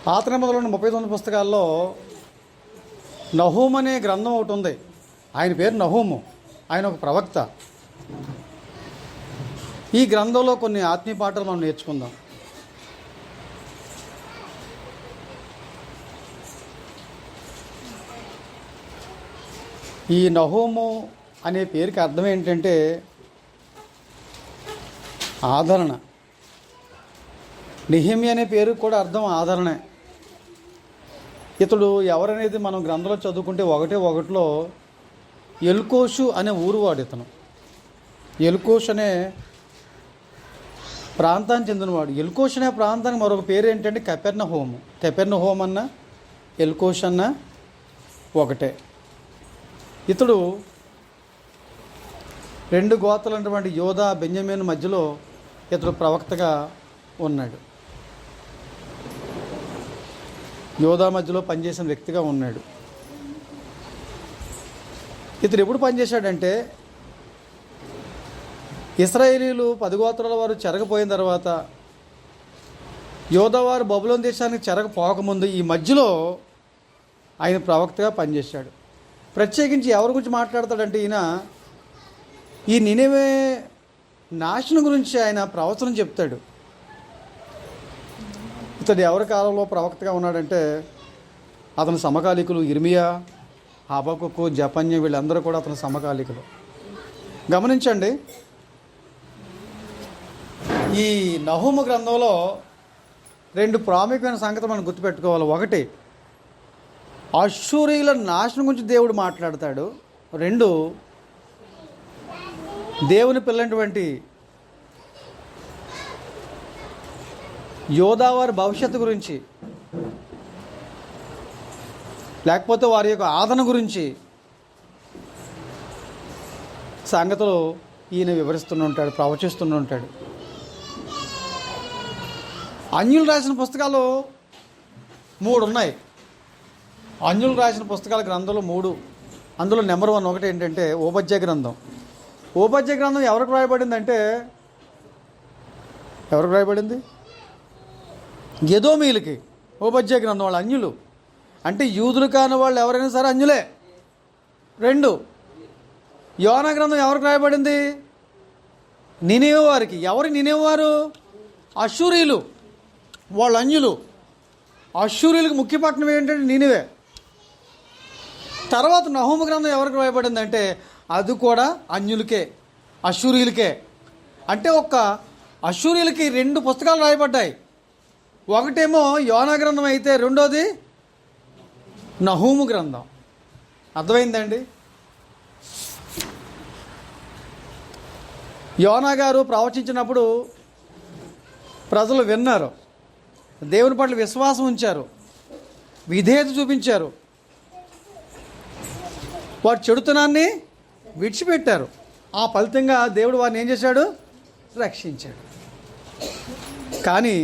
పాత నిబంధనలోని 39 పుస్తకాల్లో నహూము అనే గ్రంథం ఒకటి ఉంది. ఆయన పేరు నహూము. ఆయన ఒక ప్రవక్త. ఈ గ్రంథంలో కొన్ని ఆత్మీయ పాఠాలు మనం నేర్చుకుందాం. ఈ నహూము అనే పేరుకి అర్థం ఏంటంటే ఆదరణ. నెహెమ్యా అనే పేరు కూడా అర్థం ఆదరణే. ఇతడు ఎవరనేది మనం గ్రంథంలో చదువుకుంటే 1:1 ఎల్కోషు అనే ఊరువాడు ఇతను. ఎల్కోష్ అనే ప్రాంతానికి చెందినవాడు. ఎల్కోష్ అనే ప్రాంతానికి మరొక పేరు ఏంటంటే కపెర్నహూము. కపెర్నహూమ్ అన్న ఎల్కోష్ అన్న ఒకటే. ఇతడు 2 గోత్రాలైనటువంటి యోధా బెన్యమీను మధ్యలో ఇతడు ప్రవక్తగా ఉన్నాడు. యోధా మధ్యలో పనిచేసిన వ్యక్తిగా ఉన్నాడు. ఇతడు ఎప్పుడు పనిచేశాడంటే ఇశ్రాయేలీలు 10 గోత్రాల వారు చెరగపోయిన తర్వాత యోధా వారు బబులోను దేశానికి చెరగపోకముందు ఈ మధ్యలో ఆయన ప్రవక్తగా పనిచేశాడు. ప్రత్యేకించి ఎవరి గురించి మాట్లాడతాడంటే ఈయన ఈ నినెవే నాశనం గురించి ఆయన ప్రవచనం చెప్తాడు. ఇతడు ఎవరి కాలంలో ప్రవక్తగా ఉన్నాడంటే అతని సమకాలీకులు ఇర్మియా, హబక్కుకు, జపన్య వీళ్ళందరూ కూడా అతని సమకాలీకులు. గమనించండి, ఈ నహూము గ్రంథంలో 2 ప్రాముఖ్యమైన సంగతులు మనం గుర్తుపెట్టుకోవాలి. 1, అష్షూరీయుల నాశనం గురించి దేవుడు మాట్లాడతాడు. 2, దేవుని పిల్లైనటువంటి యోధా వారి భవిష్యత్తు గురించి, లేకపోతే వారి యొక్క ఆదరణ గురించి సంగతులు ఈయన వివరిస్తుంటాడు, ప్రవచిస్తుంటాడు. అన్యులు రాసిన పుస్తకాలు 3 ఉన్నాయి. అన్యులు రాసిన పుస్తకాల గ్రంథంలో 3. అందులో నెంబర్ 1 ఒకటి ఏంటంటే ఓబద్య గ్రంథం. ఓబద్య గ్రంథం ఎవరికి రాయబడిందంటే ఎవరికి రాయబడింది? ఎదోమీయులకి. ఓబద్య గ్రంథం వాళ్ళు అన్యులు, అంటే యూదులు కాని వాళ్ళు ఎవరైనా సరే అన్యులే. 2, యోనా గ్రంథం ఎవరికి రాయబడింది? నినెవే వారికి. ఎవరు నినెవే వారు? అష్షూరీయులు. వాళ్ళు అన్యులు. అష్షూరీయులకు ముఖ్య పట్టణం ఏంటంటే నినెవే. తర్వాత నహూము గ్రంథం ఎవరికి రాయబడిందంటే అది కూడా అన్యులకే, అష్షూరీయులకే. అంటే ఒక్క అష్షూరీయులకి 2 పుస్తకాలు రాయబడ్డాయి. ఒకటేమో యోనా గ్రంథం అయితే రెండోది నహూము గ్రంథం. అర్థమైందండి? యోనా గారు ప్రవచించినప్పుడు ప్రజలు విన్నారు, దేవుని పట్ల విశ్వాసం ఉంచారు, విధేయత చూపించారు, వారి చెడుతనాన్ని విడిచిపెట్టారు. ఆ ఫలితంగా దేవుడు వారిని ఏం చేశాడు? రక్షించాడు. కానీ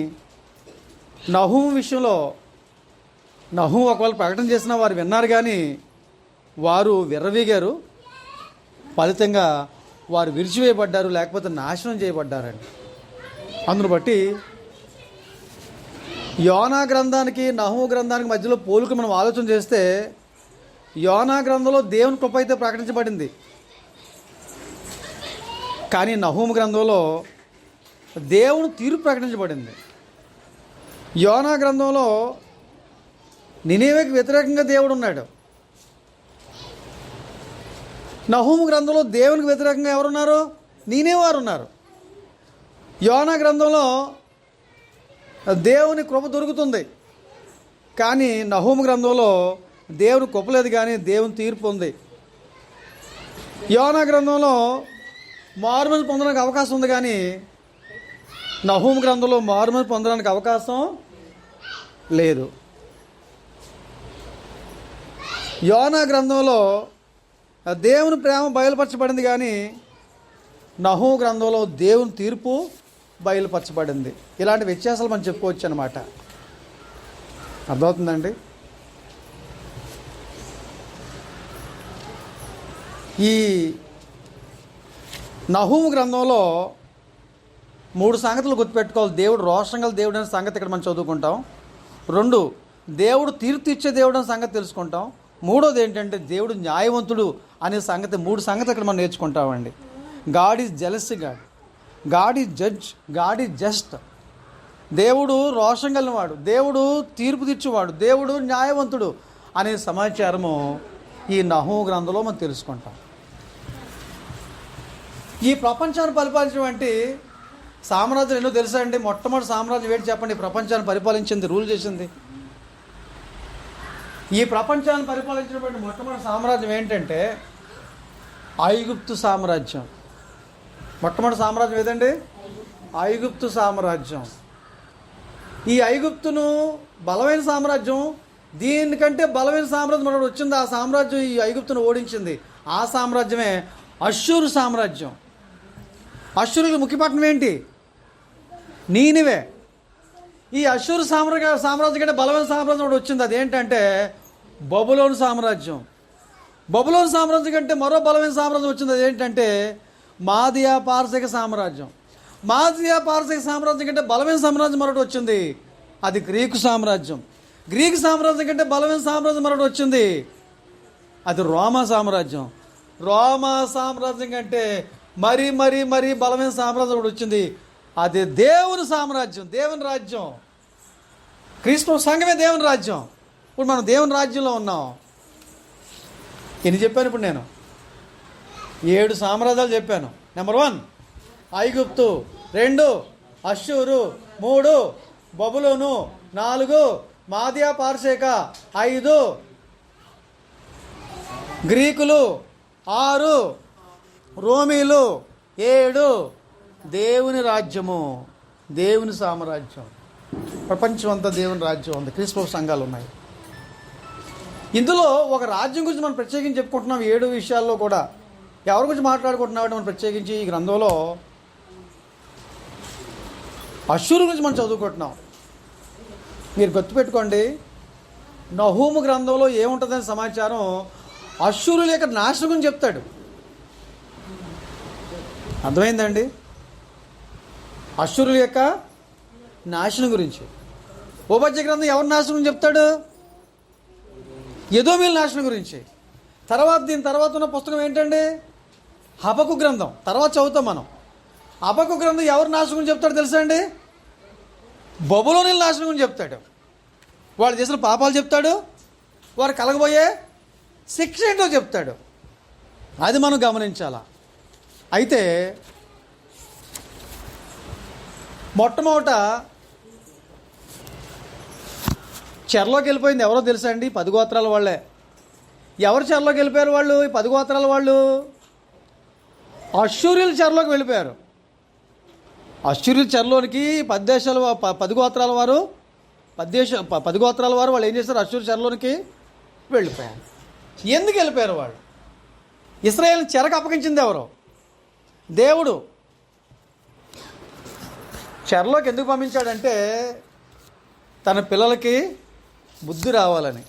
నహూము విషయంలో నహూము ఒకవేళ ప్రకటన చేసినా వారు విన్నారు, కానీ వారు విర్రవీగారు. ఫలితంగా వారు విరిచివేయబడ్డారు, లేకపోతే నాశనం చేయబడ్డారండి. అందును బట్టి యోనా గ్రంథానికి నహూము గ్రంథానికి మధ్యలో పోలిక మనం ఆలోచన చేస్తే యోనా గ్రంథంలో దేవుని కృప అయితే ప్రకటించబడింది, కానీ నహూము గ్రంథంలో దేవుని తీర్పు ప్రకటించబడింది. యోనా గ్రంథంలో నినెవేకి వ్యతిరేకంగా దేవుడు ఉన్నాడు. నహూము గ్రంథంలో దేవునికి వ్యతిరేకంగా ఎవరున్నారు? నినెవే వారు ఉన్నారు. యోనా గ్రంథంలో దేవుని కృప దొరుకుతుంది, కానీ నహూము గ్రంథంలో దేవుని కృప లేదు, కానీ దేవుని తీర్పు ఉంది. యోనా గ్రంథంలో మారుమనసు పొందడానికి అవకాశం ఉంది, కానీ నహూము గ్రంథంలో మారుమనసు పొందడానికి అవకాశం లేదు. యోనా గ్రంథంలో దేవుని ప్రేమ బయలుపరచబడింది, కానీ నహూము గ్రంథంలో దేవుని తీర్పు బయలుపరచబడింది. ఇలాంటి వ్యత్యాసాలు మనం చెప్పుకోవచ్చు అన్నమాట. అర్థమవుతుందండి? ఈ నహూము గ్రంథంలో 3 సంగతులు గుర్తుపెట్టుకోవాలి. దేవుడు రోషం గల దేవుడు అనే సంగతి ఇక్కడ మనం చదువుకుంటాం. 2, దేవుడు తీర్పు ఇచ్చే దేవుడు అనే సంగతి తెలుసుకుంటాం. 3వది ఏంటంటే దేవుడు న్యాయవంతుడు అనే సంగతి. 3 సంగతి ఇక్కడ మనం నేర్చుకుంటామండి. God is jealous God, God is judge, God is just. దేవుడు రోషం కలిగినవాడు, దేవుడు తీర్పు తీర్చేవాడు, దేవుడు న్యాయవంతుడు అనే సమాచారము ఈ నహూము గ్రంథంలో మనం తెలుసుకుంటాం. ఈ ప్రపంచాన్ని పరిపాలించడం అంటే సామ్రాజ్యం ఎన్నో తెలుసా అండి? మొట్టమొదటి సామ్రాజ్యం ఏంటి చెప్పండి? ప్రపంచాన్ని పరిపాలించింది, రూల్ చేసింది. ఈ ప్రపంచాన్ని పరిపాలించినటువంటి మొట్టమొదటి సామ్రాజ్యం ఏంటంటే ఐగుప్తు సామ్రాజ్యం. మొట్టమొదటి సామ్రాజ్యం ఏదండి? ఐగుప్తు సామ్రాజ్యం. ఈ ఐగుప్తును బలమైన సామ్రాజ్యం, దీనికంటే బలమైన సామ్రాజ్యం మనకు వచ్చింది. ఆ సామ్రాజ్యం ఈ ఐగుప్తును ఓడించింది. ఆ సామ్రాజ్యమే అష్షూరు సామ్రాజ్యం. అష్షూరుకి ముఖ్యపట్నం ఏంటి? నీనివే. ఈ అష్షూరు సామ్రాజ్యం కంటే బలమైన సామ్రాజ్యం ఒకటి వచ్చింది. అదేంటంటే బబులోను సామ్రాజ్యం. బబులోను సామ్రాజ్యం కంటే మరో బలమైన సామ్రాజ్యం వచ్చింది. అదేంటంటే మాదియా పారసీక సామ్రాజ్యం. మాదియా పారసీక సామ్రాజ్యం కంటే బలమైన సామ్రాజ్యం మరొకటి వచ్చింది. అది గ్రీకు సామ్రాజ్యం. గ్రీకు సామ్రాజ్యం కంటే బలమైన సామ్రాజ్యం మరొకటి వచ్చింది. అది రోమా సామ్రాజ్యం. రోమా సామ్రాజ్యం కంటే మరీ మరీ మరీ బలమైన సామ్రాజ్యం ఒకటి వచ్చింది. అది దేవుని సామ్రాజ్యం, దేవుని రాజ్యం. క్రీస్తు సంఘమే దేవుని రాజ్యం. ఇప్పుడు మనం దేవుని రాజ్యంలో ఉన్నాం. ఎన్ని చెప్పాను ఇప్పుడు నేను? 7 సామ్రాజ్యాలు చెప్పాను. నెంబర్ 1 ఐగుప్తు, 2 అష్షూరు, 3 బబులోను, 4 మాదియా పారసీక, 5 గ్రీకులు, 6 రోమీలు, 7 దేవుని రాజ్యము, దేవుని సామ్రాజ్యం. ప్రపంచం అంతా దేవుని రాజ్యం ఉంది. క్రీస్తు సంఘాలు ఉన్నాయి. ఇందులో ఒక రాజ్యం గురించి మనం ప్రత్యేకించి చెప్పుకుంటున్నాం. 7 విషయాల్లో కూడా ఎవరి గురించి మాట్లాడుకుంటున్నామంటే మనం ప్రత్యేకించి ఈ గ్రంథంలో అష్షూరు గురించి మనం చదువుకుంటున్నాం. మీరు గుర్తుపెట్టుకోండి, నహూము గ్రంథంలో ఏముంటుందని సమాచారం అష్షూరుల యొక్క నాశనం గురించి చెప్తాడు. అర్థమైందండి? అష్షూరుల యొక్క నాశనం గురించి. ఉపజ్య గ్రంథం ఎవరి నాశనం గురించి చెప్తాడు? ఎదోమీయుల నాశనం గురించి. దీని తర్వాత ఉన్న పుస్తకం ఏంటండి? హబక్కు గ్రంథం. తర్వాత చదువుతాం మనం. హబక్కు గ్రంథం ఎవరి నాశనం గురించి చెప్తాడు తెలుసా అండి? బబులోనీల నాశనం గురించి చెప్తాడు. వాళ్ళు చేసిన పాపాలు చెప్తాడు, వారు కలగబోయే శిక్ష ఏంటో చెప్తాడు. అది మనం గమనించాలా. అయితే మొట్టమొదట చెరలోకి వెళ్ళిపోయింది ఎవరో తెలుసా అండి? 10 గోత్రాల వాళ్ళే. ఎవరు చెరలోకి వెళ్ళిపోయారు? వాళ్ళు ఈ 10 గోత్రాల వాళ్ళు అష్షూరీయుల చెరలోకి వెళ్ళిపోయారు. అష్షూరీయుల చెరలోనికి 10 దేశాల 10 గోత్రాల వారు 10 గోత్రాల వారు వాళ్ళు ఏం చేశారు? అష్షూరు చెరలోనికి వెళ్ళిపోయారు. ఎందుకు వెళ్ళిపోయారు వాళ్ళు? ఇశ్రాయేలుని చెరకు అప్పగించింది ఎవరు? దేవుడు. చెరలోకి ఎందుకు పంపించాడంటే తన పిల్లలకి బుద్ధి రావాలని,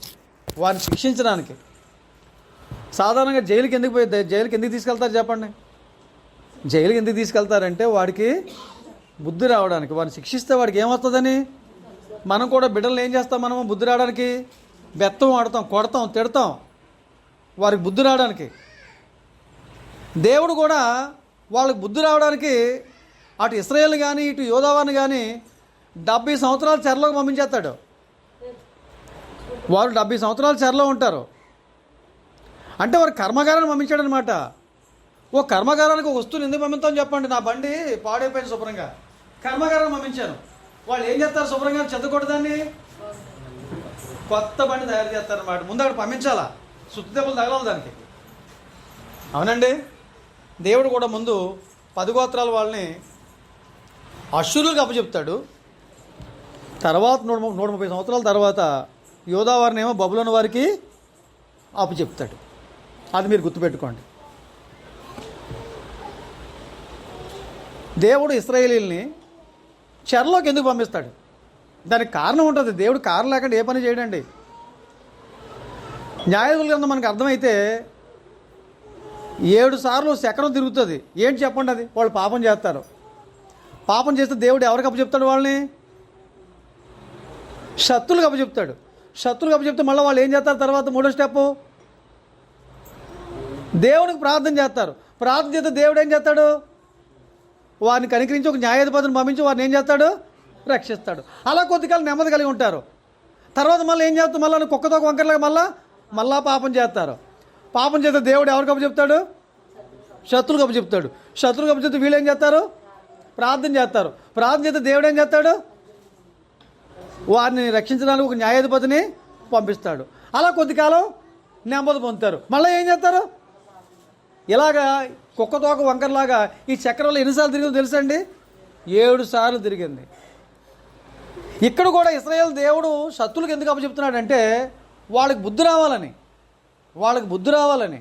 వారిని శిక్షించడానికి. సాధారణంగా జైలుకి ఎందుకు తీసుకెళ్తారు చెప్పండి? జైలుకి ఎందుకు తీసుకెళ్తారంటే వాడికి బుద్ధి రావడానికి, వారిని శిక్షిస్తే వాడికి ఏమవుతుందని. మనం కూడా బిడ్డలు ఏం చేస్తాం? మనము బుద్ధి రావడానికి బెత్తం ఆడతాం, కొడతాం, తిడతాం, వారికి బుద్ధి రావడానికి. దేవుడు కూడా వాళ్ళకి బుద్ధి రావడానికి అటు ఇశ్రాయేలు కానీ ఇటు యోదావాన్ని కానీ 70 సంవత్సరాల చెరలోకి పంపించేస్తాడు. వారు 70 సంవత్సరాల చెరలో ఉంటారు. అంటే వారు కర్మగారాన్ని పంపించాడు అనమాట. ఓ కర్మగారానికి ఒక వస్తువుని ఎందుకు పంపిస్తాం చెప్పండి? నా బండి పాడైపోయింది శుభ్రంగా, కర్మగారాన్ని పంపించాను. వాళ్ళు ఏం చేస్తారు? శుభ్రంగా చెత్తకూడదాన్ని కొత్త బండి తయారు చేస్తారన్నమాట. ముందు అక్కడ పంపించాలా, సుత్తి దెబ్బలు తగలాలి దానికి. అవునండి. దేవుడు కూడా ముందు 10 గోత్రాల వాళ్ళని అష్షూరులకు అప్పచెప్తాడు. తర్వాత 130 సంవత్సరాల తర్వాత యోదావారిని ఏమో బబులోను వారికి అప్పచెప్తాడు. అది మీరు గుర్తుపెట్టుకోండి. దేవుడు ఇశ్రాయేలీల్ని చెరలోకి ఎందుకు పంపిస్తాడు? దానికి కారణం ఉంటుంది. దేవుడు కారణం లేకుండా ఏ పని చేయడండి. న్యాయాధిపతుల గ్రంథం మనకు అర్థమైతే 7 సార్లు చక్రం తిరుగుతుంది. ఏంటి చెప్పండి? అది వాళ్ళు పాపం చేస్తారు. పాపం చేస్తే దేవుడు ఎవరికి అప్పచెప్తాడు? వాళ్ళని శత్రువులకు అప్పచెప్తాడు. శత్రువులకు అప్పచెప్తే మళ్ళీ వాళ్ళు ఏం చేస్తారు? తర్వాత మూడో స్టెప్, దేవునికి ప్రార్థన చేస్తారు. ప్రార్థన చేస్తే దేవుడు ఏం చేస్తాడు? వారిని కనికరించి ఒక న్యాయాధిపతిని పంపించి వారిని ఏం చేస్తాడు? రక్షిస్తాడు. అలా కొద్దికాలం నెమ్మది కలిగి ఉంటారు. తర్వాత మళ్ళీ ఏం చేస్తారు? మళ్ళీ కుక్కతో వంకరలాగా మళ్ళా పాపం చేస్తారు. పాపం చేస్తే దేవుడు ఎవరికి అప్పచెప్తాడు? శత్రువులకు అప్పచెప్తాడు. శత్రువులకు అప్పచెప్తే వీళ్ళు ఏం చేస్తారు? ప్రార్థన చేస్తారు. ప్రార్థన చేస్తే దేవుడు ఏం చేస్తాడు? వారిని రక్షించడానికి ఒక న్యాయాధిపతిని పంపిస్తాడు. అలా కొద్ది కాలం నెమ్మది పొందుతారు. మళ్ళీ ఏం చేస్తారు? ఇలాగా కుక్కతోక వంకరలాగా ఈ చక్రంలో ఎన్నిసార్లు తిరిగిందో తెలుసండి? 7 సార్లు తిరిగింది. ఇక్కడ కూడా ఇశ్రాయేలు దేవుడు శత్రువులకు ఎందుకు అప్పచెప్తున్నాడంటే వాళ్ళకి బుద్ధి రావాలని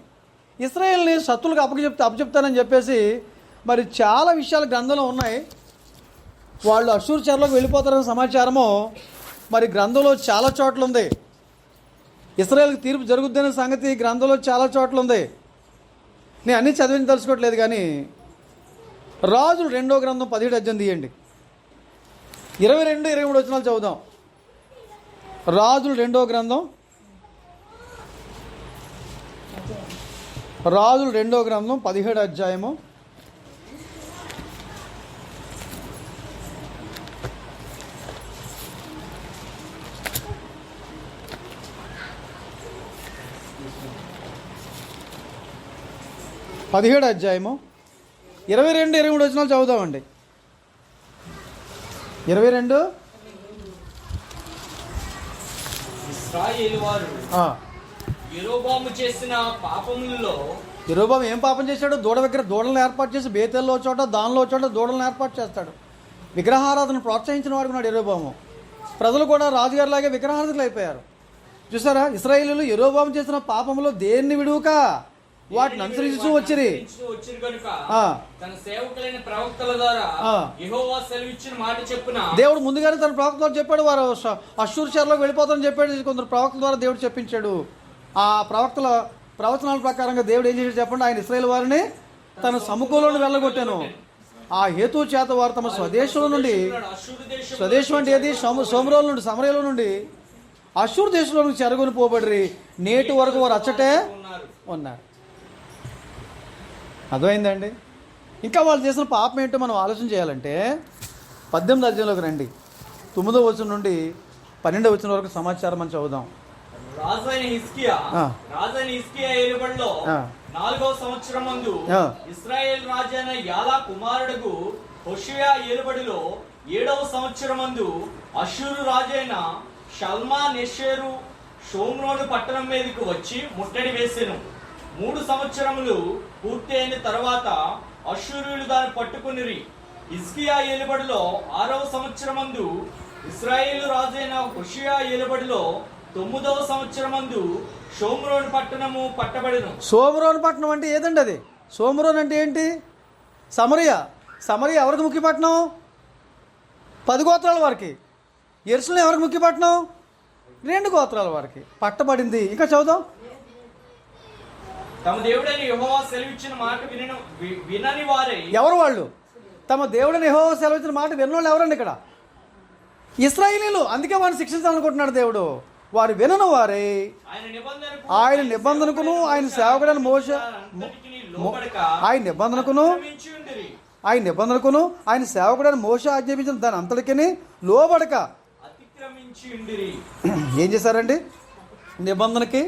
ఇశ్రాయేల్ని శత్రువులకు అప్పచెప్తానని చెప్పేసి మరి చాలా విషయాలు గ్రంథంలో ఉన్నాయి. వాళ్ళు అష్షూరు చెరలోకి వెళ్ళిపోతారన్న సమాచారము మరి గ్రంథంలో చాలా చోట్ల ఉంది. ఇశ్రాయేల్కి తీర్పు జరుగుద్దనే సంగతి గ్రంథంలో చాలా చోట్ల ఉంది. నేను అన్నీ చదివిన తెలుసుకోవట్లేదు కానీ రాజులు 2వ గ్రంథం 17 అధ్యాయం తీయండి. 22-23 వచనాలు చదువుదాం. రాజులు 2వ గ్రంథం 17 అధ్యాయము 22-23 వచనాలు చదువుదామండి. 22 ఇశ్రాయేలు వారు యెరొబోము చేసిన పాపములలో యెరొబోము ఏం పాపం చేశాడు? దూడలను ఏర్పాటు చేసి బేతేల్లో చోట దానిలో చోట దూడలను ఏర్పాటు చేస్తాడు. విగ్రహారాధన ప్రోత్సహించిన వాడు ఉన్నాడు యెరొబోము. ప్రజలు కూడా రాజుగారిలాగే విగ్రహారాధకులు అయిపోయారు. చూసారా? ఇశ్రాయేలీయులు యెరొబోము చేసిన పాపములో దేన్ని విడువక వాటిని అనుసరిస్తూ వచ్చిరి కనుక తన సేవకులైన ప్రవక్తల ద్వారా యెహోవా సెలవిచ్చిన మాట చెప్పున దేవుడు ముందుగానే తన ప్రవక్తల ద్వారా చెప్పాడు. వారు అష్షూరు చెరలోకి వెళ్ళిపోతారని చెప్పాడు. కొందరు ప్రవక్తల ద్వారా దేవుడు చెప్పించాడు. ఆ ప్రవక్తల ప్రవచనాల ప్రకారంగా దేవుడు ఏం చేశాడు చెప్పండి? ఆయన ఇశ్రాయేలు వారిని తన సముఖంలోని వెళ్ళగొట్టాను. ఆ హేతు చేత వారు తమ స్వదేశం నుండి, స్వదేశం అంటే ఏది? సోమరోల నుండి, సమరయలో నుండి అష్షూరు దేశంలో నుంచి చెరగొని పోబడి నేటి వరకు వారు అచ్చటే ఉన్నారు. అర్థమైందండి? ఇంకా వాళ్ళు చేసిన పాపం ఏంటో మనం ఆలోచన చేయాలంటే 18వ అధ్యాయంలోకి రండి. 9వ వచనం నుండి 12వ వచనం వరకు సమాచారం మనం చదువుదాం. రాజైన హిజ్కియా ఏలుబడిలో 4వ సంవత్సరం మందు ఇశ్రాయేల్ రాజైన యాలా కుమారుడుకు హోషేయ ఏలుబడిలో 7వ సంవత్సరం మందు అష్షూరు రాజైన షల్మానెషెరు షోమ్రోను పట్టణం మీదకు వచ్చి ముట్టడి వేసెను. 3 సంవత్సరములు పూర్తి అయిన తర్వాత అష్షూరీయులు దాన్ని పట్టుకునిరి. హిజ్కియా ఏలుబడిలో 6వ సంవత్సరమందు ఇశ్రాయేలు రాజైన హోషేయ ఏలుబడిలో 9వ సంవత్సరమందు షోమ్రోను పట్టణము పట్టబడెను. షోమ్రోను పట్టణం అంటే ఏదండి? అది షోమ్రోన్ అంటే ఏంటి? సమరియా ఎవరికి ముఖ్య పట్టణం? 10 గోత్రాల వారికి. యెరూషలేము ఎవరికి ముఖ్య పట్టణం? 2 గోత్రాల వారికి పట్టబడింది. ఇంకా చదువుదాం. తమ దేవుడైన యెహోవా సెలవిచ్చిన మాట వినని వారే. ఎవరు వాళ్ళు? తమ దేవుడైన యెహోవా సెలవిచ్చిన మాట విన్నోళ్ళు ఎవరండి? ఇక్కడ ఇశ్రాయేలీయులు. అందుకే వారిని శిక్షించాలనుకుంటున్నాడు దేవుడు. వారు వినను వారే ఆయన నిబంధనకును ఆయన సేవకుడైన మోషే ఆయన సేవకుడైన మోషే ఆజ్ఞాపించిన దాని అంతటికి లోబడక ఏం చేశారండి? నిబంధనకి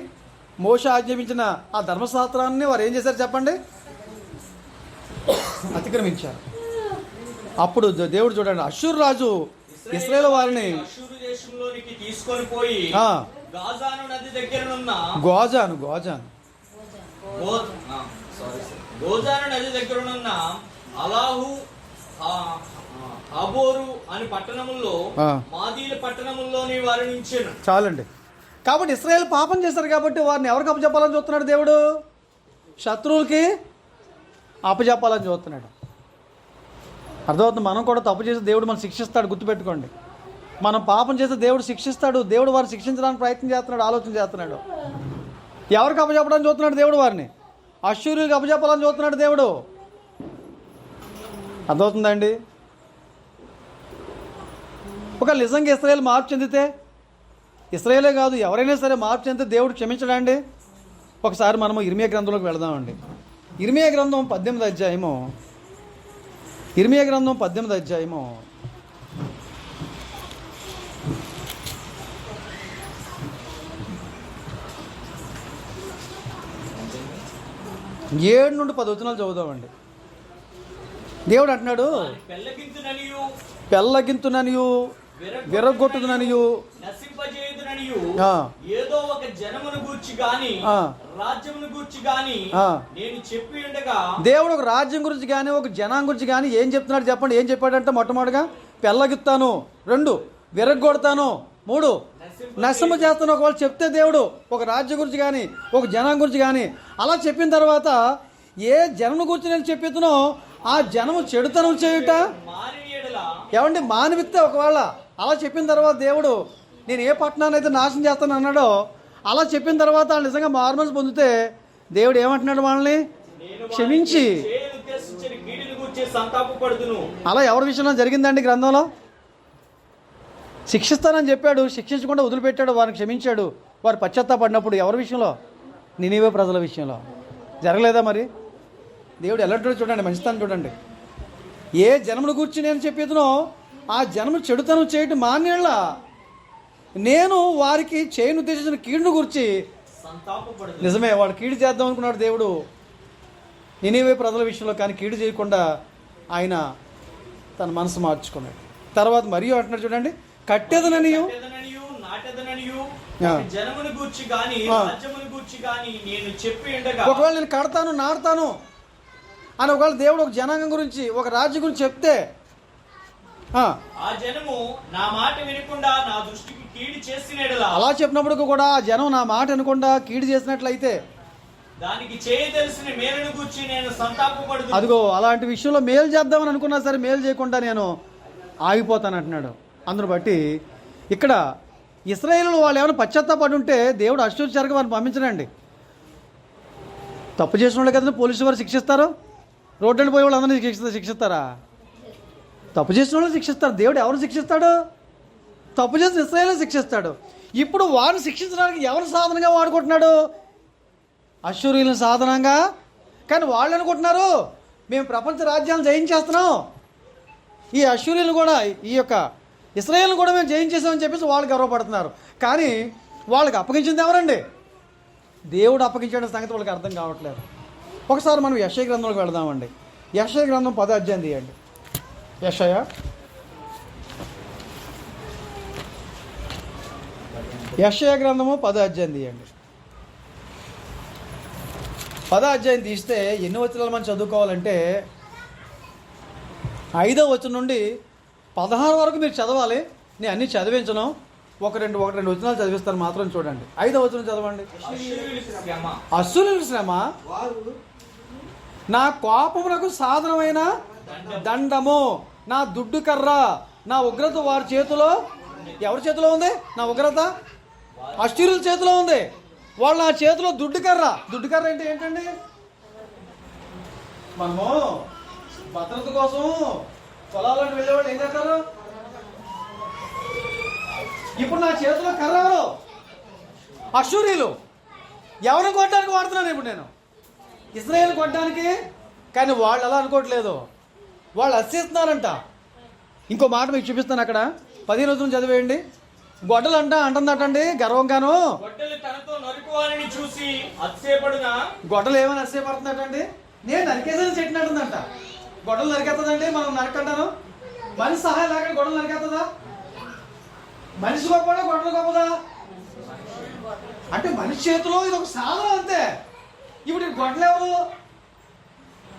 మోషే ఆజ్ఞాపించిన ఆ ధర్మశాస్త్రాన్ని వారు ఏం చేశారు చెప్పండి? అతిక్రమించారు. అప్పుడు దేవుడు చూడండి, అష్షూరు రాజు ఇశ్రాయేలు వారిని తీసుకొని పోయి గోజాను నది దగ్గరనున్న అలాహు హాబోరు అని పట్టణముల్లో మాదీల పట్టణముల్లోని వారిని ఉంచెను. చాలండి. కాబట్టి ఇశ్రాయేలు పాపం చేశారు కాబట్టి వారిని ఎవరికి అప్పచెప్పాలని చూస్తున్నాడు దేవుడు? శత్రువులకి అప్పచెప్పాలని చూస్తున్నాడు. అర్థమవుతుంది? మనం కూడా తప్పు చేసి దేవుడు మనం శిక్షిస్తాడు. గుర్తుపెట్టుకోండి, మనం పాపం చేస్తే దేవుడు శిక్షిస్తాడు. దేవుడు వారిని శిక్షించడానికి ప్రయత్నం చేస్తున్నాడు, ఆలోచన చేస్తున్నాడు. ఎవరికి అప్పచెప్పడానికి చూస్తున్నాడు దేవుడు? వారిని అష్షూరీయులకు అప్పచెప్పాలని చూస్తున్నాడు దేవుడు. అర్థమవుతుందండి? ఒక నిజంగా ఇశ్రాయేలు మార్పు చెందితే ఇశ్రాయేలే కాదు, ఎవరైనా సరే మార్పు చెందితే దేవుడు క్షమించడా అండి? ఒకసారి మనము ఇర్మియా గ్రంథంలోకి వెళదామండి. ఇర్మియా గ్రంథం 18వ అధ్యాయము. ఇర్మియా గ్రంథం 18వ అధ్యాయము 7 నుండి 10 వచనాలు చదువుదామండి. దేవుడు అంటున్నాడు, పెళ్ళగింతుననియు విరగొట్టుననియు నశింపజేయుదుననియు ఏదో ఒక జనమును గూర్చి గాని రాజ్యమును గూర్చి గాని నేను చెప్పి ఉండగా. దేవుడు ఒక రాజ్యం గురించి కానీ ఒక జనం గురించి కానీ ఏం చెప్తున్నాడు చెప్పండి? ఏం చెప్పాడంటే, మొట్టమొదటిగా పెళ్ళగిస్తాను, 2 విరగొడతాను, 3 నశింప చేస్తాను. ఒకవేళ చెప్తే దేవుడు ఒక రాజ్యం గురించి కానీ ఒక జనం గురించి కానీ అలా చెప్పిన తర్వాత ఏ జనం గురించి నేను చెప్పితునో ఆ జనము చెడుతనం చేయుట ఏమండి మానవిస్తే, ఒకవేళ అలా చెప్పిన తర్వాత దేవుడు నేను ఏ పట్టణాన్ని అయితే నాశనం చేస్తాను అన్నాడో అలా చెప్పిన తర్వాత వాళ్ళు నిజంగా మారుమనసు పొందితే దేవుడు ఏమంటున్నాడు? వాళ్ళని క్షమించి. అలా ఎవరి విషయంలో జరిగిందండి గ్రంథంలో? శిక్షిస్తానని చెప్పాడు, శిక్షించకుండా వదిలిపెట్టాడు, వారిని క్షమించాడు. వారు పశ్చాత్తాపడినప్పుడు ఎవరి విషయంలో? నినివే ప్రజల విషయంలో. జరగలేదా మరి? దేవుడు ఎలాంటి చూడండి, మంచితనం చూడండి. ఏ జనమును గురించి నేను చెప్పేదునో ఆ జనము చెడుతనం చేయటం మానేళ్ళ నేను వారికి చేయను ఉద్దేశించిన కీడును గురించి. నిజమే, వాడు కీడు చేద్దాం అనుకున్నాడు దేవుడు నినివే ప్రజల విషయంలో, కానీ కీడు చేయకుండా ఆయన తన మనసు మార్చుకున్నాడు. తర్వాత మరియు అంటున్నాడు చూడండి, కట్టెదననియు ఒకవేళ నేను కడతాను నాడతాను అని ఒకవేళ దేవుడు ఒక జనాంగం గురించి ఒక రాజ్యం గురించి చెప్తే ఆ జనము నా మాట వినకుండా నా దృష్టికి కీడు చేసినట్లా, అలా చెప్పినప్పుడు కూడా ఆ జనం నా మాట వినకుండా కీడు చేసినట్లయితే దానికి చేయదలసిన మేలును గురించి నేను సంతాపపడదు. అదిగో అలాంటి విషయంలో మేలు చేద్దామని అనుకున్నా సరే మేలు చేయకుండా నేను ఆగిపోతాను అంటున్నాడు. అందును బట్టి ఇక్కడ ఇశ్రాయేలు వాళ్ళు ఏమైనా పశ్చాత్తాపడి ఉంటే దేవుడు అశ్షూరు చెరగ వారిని పంపించడండి. తప్పు చేసిన వాళ్ళు కదా పోలీసు వారు శిక్షిస్తారు, రోడ్డు పోయే వాళ్ళు అందరినీ శిక్షిస్తారా? తప్పు చేసిన వాళ్ళు శిక్షిస్తారు. దేవుడు ఎవరు శిక్షిస్తాడు? తప్పు చేసిన ఇశ్రాయేలు శిక్షిస్తాడు. ఇప్పుడు వారిని శిక్షించడానికి ఎవరు సాధనంగా వాడుకుంటున్నాడు? అశ్షూరీయులను సాధనంగా. కానీ వాళ్ళు అనుకుంటున్నారు మేము ప్రపంచ రాజ్యాలను జయించేస్తున్నాం, ఈ అశ్షూరీయులను కూడా ఈ యొక్క ఇశ్రాయేలును కూడా మేము జయించేసామని చెప్పేసి వాళ్ళు గర్వపడుతున్నారు. కానీ వాళ్ళకి అప్పగించింది ఎవరండి? దేవుడు అప్పగించిన సంగతి వాళ్ళకి అర్థం కావట్లేదు. ఒకసారి మనం యెషయా గ్రంథంలోకి వెళదామండి. యెషయా గ్రంథం 10వ అధ్యాయం తీయండి. యెషయా గ్రంథము 10వ అధ్యాయం తీయండి. 10వ అధ్యాయం తీస్తే ఎన్ని వచనాలు మనం చదువుకోవాలంటే 5వ వచనం నుండి 16 వరకు మీరు చదవాలి. నేను అన్నీ చదివించను, ఒక రెండు వచనాలు చదివిస్తాను మాత్రం చూడండి. 5వ వచనం చదవండి. అశ్షూరీయుల శ్రమ నా కోపమునకు సాధనమైన దండము, నా దుడ్డు కర్ర, నా ఉగ్రత వారి చేతిలో. ఎవరి చేతిలో ఉంది నా ఉగ్రత? అశ్షూరీయుల చేతిలో ఉంది. వాళ్ళు నా చేతిలో దుడ్డు కర్ర. దుడ్డు కర్ర అంటే ఏంటండి? మనము భద్రత కోసం పొలాలకు వెళ్ళేవాళ్ళు ఏం చేస్తారు? ఇప్పుడు నా చేతిలో కర్ర ఎవరు? అశ్షూరీయులు. ఎవరిని కొట్టడానికి వాడుతున్నాను ఇప్పుడు నేను? ఇశ్రాయేలు కొట్టడానికి. కానీ వాళ్ళు అలా అనుకోవట్లేదు, వాళ్ళు అస్సిస్తున్నారంట. ఇంకో మాట మీకు చూపిస్తాను, అక్కడ 10 రోజులు చదివేయండి. గొడ్డలు అంటుందటండి గర్వంగాను. గొడ్డలు ఏమైనా అస్సేపడుతుందటండి. నేను నరికేదని చెట్టినట్టుందంట. గొడ్డలు నరికేస్తుందండి, మనం నరకంటాను. మనిషి సహాయం లేకుండా గొడ్డలు నరికేస్తుందా? మనిషి గొప్పదా గొడ్డలు గొప్పదా? అంటే మనిషి చేతిలో ఇది ఒక సాధనం అంతే. ఇప్పుడు ఈ గొడ్డలు ఎవరు?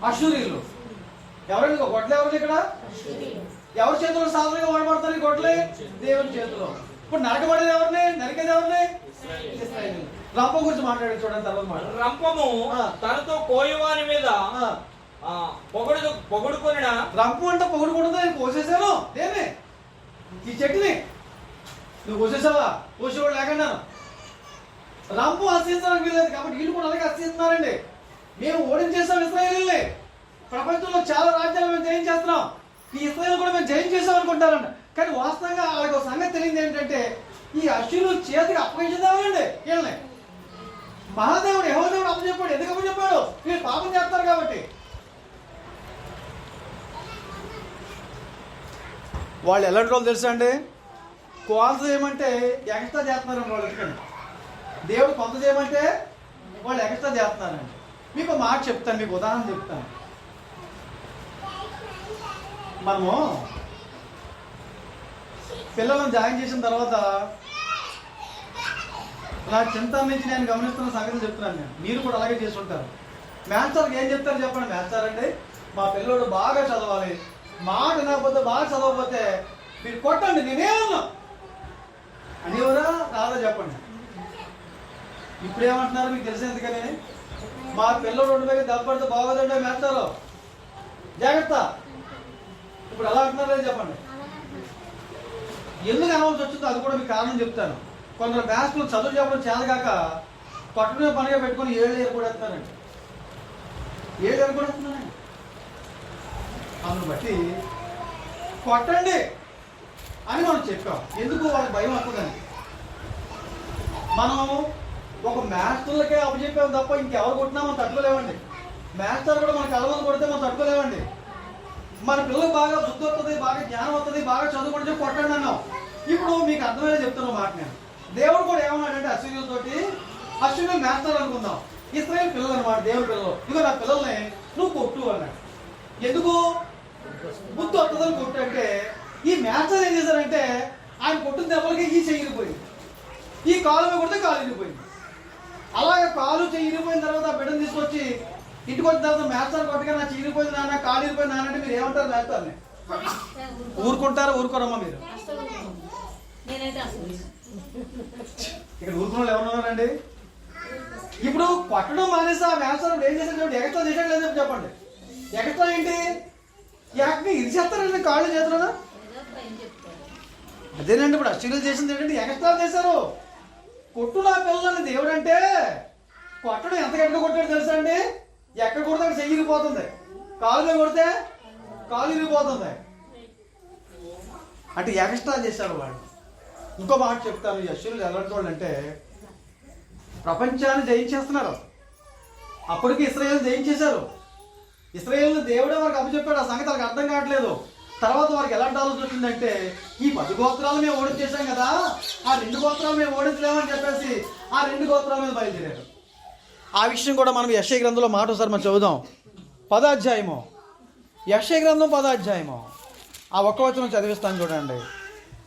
అశ్షూరీయులు. ఎవరండి గొడ్డలు ఎవరు ఇక్కడ? ఎవరి చేతిలో సాధనంగా వాడబడతారు ఈ గొడ్డలే? దేవుని చేతిలో. ఇప్పుడు నరకబడేది ఎవరిని? నరికేది ఎవరిని? రంపం గురించి మాట్లాడారు చూడండి తర్వాత మాట. రంపము తనతో కోయవాని మీద పొగడుకొనిన. రంపు అంటే పొగడుకుంటుందా? నేను కోసేసాను. దేన్ని? ఈ చెట్టుని నువ్వు కోసేసావా? కోసేవాడు లేకుండా రంపు హసించడానికి వీలేదు. కాబట్టి వీళ్ళు కూడా అలాగే హసిస్తున్నారండి. మేము ఓడించేసాం ఇశ్రాయేలుని. ప్రపంచంలో చాలా రాజ్యాలు మేము జయించేస్తున్నాం, ఈ ఇశ్రాయేలు కూడా మేము జయించేసాం అనుకుంటారంట. కానీ వాస్తవంగా వాళ్ళకి ఒక సంగతి తెలియదు ఏంటంటే ఈ అశ్వినుల చేతికి అప్పగించేదేవాలండి వీళ్ళని. మహాదేవుడు యెహోవాదేవుడు అప్పచెప్పాడు. ఎందుకు అప్పచెప్పాడు? వీళ్ళు పాపం చేస్తారు కాబట్టి. వాళ్ళు ఎలాంటి వాళ్ళు తెలుసా అండి? కొంత చేయమంటే ఎక్స్ట్రా చేస్తున్నారండి వాళ్ళు. ఎందుకండి దేవుడు కొంత చేయమంటే వాళ్ళు ఎక్స్ట్రా చేస్తున్నారండి. మీకు ఒక మాట చెప్తాను, మీకు ఉదాహరణ చెప్తాను. మనము పిల్లలను జాయిన్ చేసిన తర్వాత నా చింత నుంచి నేను గమనిస్తున్న సంగతి చెప్తున్నాను. మీరు కూడా అలాగే చేసుకుంటారు. మ్యాథ్స్ సార్కి ఏం చెప్తారు చెప్పండి? మ్యాథ్స్ సార్ అంటే మా పిల్లోడు బాగా చదవాలి, మాట లేకపోతే బాగా చదవకపోతే మీరు కొట్టండి, నేనేమన్నా అనేవరా రాదా చెప్పండి. ఇప్పుడు ఏమంటున్నారు మీకు తెలిసి? ఎందుకని మా పిల్లలు 2 వేలు దెబ్బపడితే బాగోదండి మ్యాథ్స్ సార్, జాగ్రత్త. ఇప్పుడు ఎలా అంటున్నారో చెప్పండి. ఎందుకు అనవలసి వచ్చిందో అది కూడా మీకు కారణం చెప్తాను. కొందరు మ్యాథ్స్లో చదువు చెప్పడం చేతగాక పట్టుకునే పనిగా పెట్టుకొని 7 ఏళ్ళు కూడా వేస్తున్నారండి. 7 ఏళ్ళు కూడా వేస్తున్నారండి. అందును బట్టి కొట్టండి అని మనం చెప్పాం. ఎందుకు? వాళ్ళకి భయం వస్తుందండి. మనం ఒక మ్యాథ్స్లకే అప్పచెప్పాం తప్ప ఇంకెవరు కొట్టినా మనం తట్టుకోలేమండి. మ్యాథ్స్ కూడా మనకు అలవాటు కొడితే మనం తట్టుకోలేమండి. మన పిల్లలకు బాగా బుద్ధి వస్తుంది, బాగా జ్ఞానం వస్తుంది, బాగా చదువుకుంటే కొట్టండి అన్నాం. ఇప్పుడు మీకు అర్థమయ్యే చెప్తున్నా మాట. నేను దేవుడు కూడా ఏమన్నాడంటే అశ్వినులతోటి, అశ్వినులు మ్యాథ్స్ అనుకుందాం, ఇశ్రాయేలు పిల్లలు అనమాట, దేవుడి పిల్లలు. ఇదిగో నా పిల్లల్ని నువ్వు కొట్టు అన్నాడు. ఎందుకు? బుద్ధి వస్తుందని కొట్టు అంటే ఈ మ్యాథ్స్ ఏం చేశారంటే ఆయన కొట్టిన దెబ్బలకి ఈ చెయ్యి ఇరిగిపోయింది, ఈ కాలు మీద కొడితే కాలు ఇరిగిపోయింది. అలాగే కాలు చెయ్యి ఇరిగిపోయిన తర్వాత ఆ బిడ్డను తీసుకొచ్చి ఇంటికి వచ్చిన తర్వాత మ్యాథ్స్ కొట్టగా నా చెయ్యి ఇరిగిపోయింది నాన్న, కాలు ఇరిగిపోయింది నాన్న అంటే మీరు ఏమంటారు? మ్యాథ్స్ ఊరుకుంటారా? ఊరుకోరమ్మా మీరు? ఇక్కడ ఊరుకున్న వాళ్ళు ఎవరున్నారండి? ఇప్పుడు కొట్టడం మానేసి ఆ మ్యాథ్స్ ఏం చేశాడు? ఎక్స్ట్రా చేశాడు లేదని చెప్పండి. ఎక్స్ట్రా ఏంటి? ఇది చేస్తారండి కాళ్ళు చేతులను. అదేనండి ఇప్పుడు అశ్వినులు చేసింది ఏంటంటే ఎక్స్ట్రా చేశారు. కొట్టు నా పిల్లలని దేవుడు అంటే కొట్టడం ఎంత గట్టిగా కొట్టాడు తెలుసా అండి? ఎక్కడ కొడితే అక్కడ చెయ్యి ఇరిగిపోతుంది, కాలు మీద కొడితే కాలు ఇరిగిపోతుంది. అంటే ఎక్స్ట్రా చేశారు వాళ్ళు. ఇంకో మాట చెప్తాను. ఈ అశ్వినులు ఎలాంటి వాళ్ళు అంటే ప్రపంచాన్ని జయించేస్తున్నారు. అప్పటికి ఇశ్రాయేలు జయించేశారు. ఇశ్రాయేలు దేవుడే వారికి అప్పచెప్పాడు. ఆ సంగతి వాళ్ళకి అర్థం కావట్లేదు. తర్వాత వారికి ఎలాంటి ఆలోచన వచ్చిందంటే ఈ 10 గోత్రాలు మేము ఓడించేసాం కదా, ఆ 2 గోత్రాలు మేము ఓడించలేమని చెప్పేసి ఆ 2 గోత్రాల మీద బయలుదేరారు. ఆ విషయం కూడా మనం యెషయా గ్రంథంలో మాట ఒకసారి మనం చదువుదాం. 10వ అధ్యాయము, యెషయా గ్రంథం 10వ అధ్యాయము. ఆ ఒక్క వచనం చదివిస్తాను చూడండి.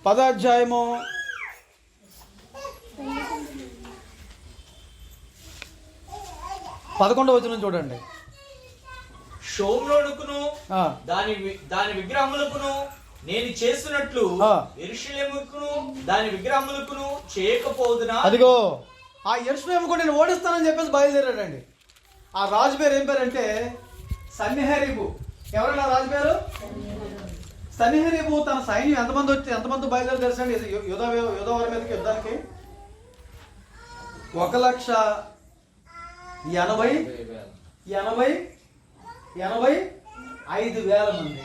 10వ అధ్యాయము 11వ వచనం చూడండి. షోమ్రోనుకును దాని విగ్రహములకును నేను చేసినట్లు యెరూషలేముకును దాని విగ్రహములకును చేయకపోదునా? అదిగో ఆ యెరూషలేముకు నేను ఓడిస్తానని చెప్పేసి బయలుదేరాడండి. ఆ రాజు పేరు ఏం పేరు అంటే సన్హెరీబు. ఎవరైనా రాజు పేరు? సన్హెరీబు. తన సైన్యం ఎంతమంది బయలుదేరి తెలుసండి యోధావారి మీదకి యుద్ధానికి? 1,85,000 మంది.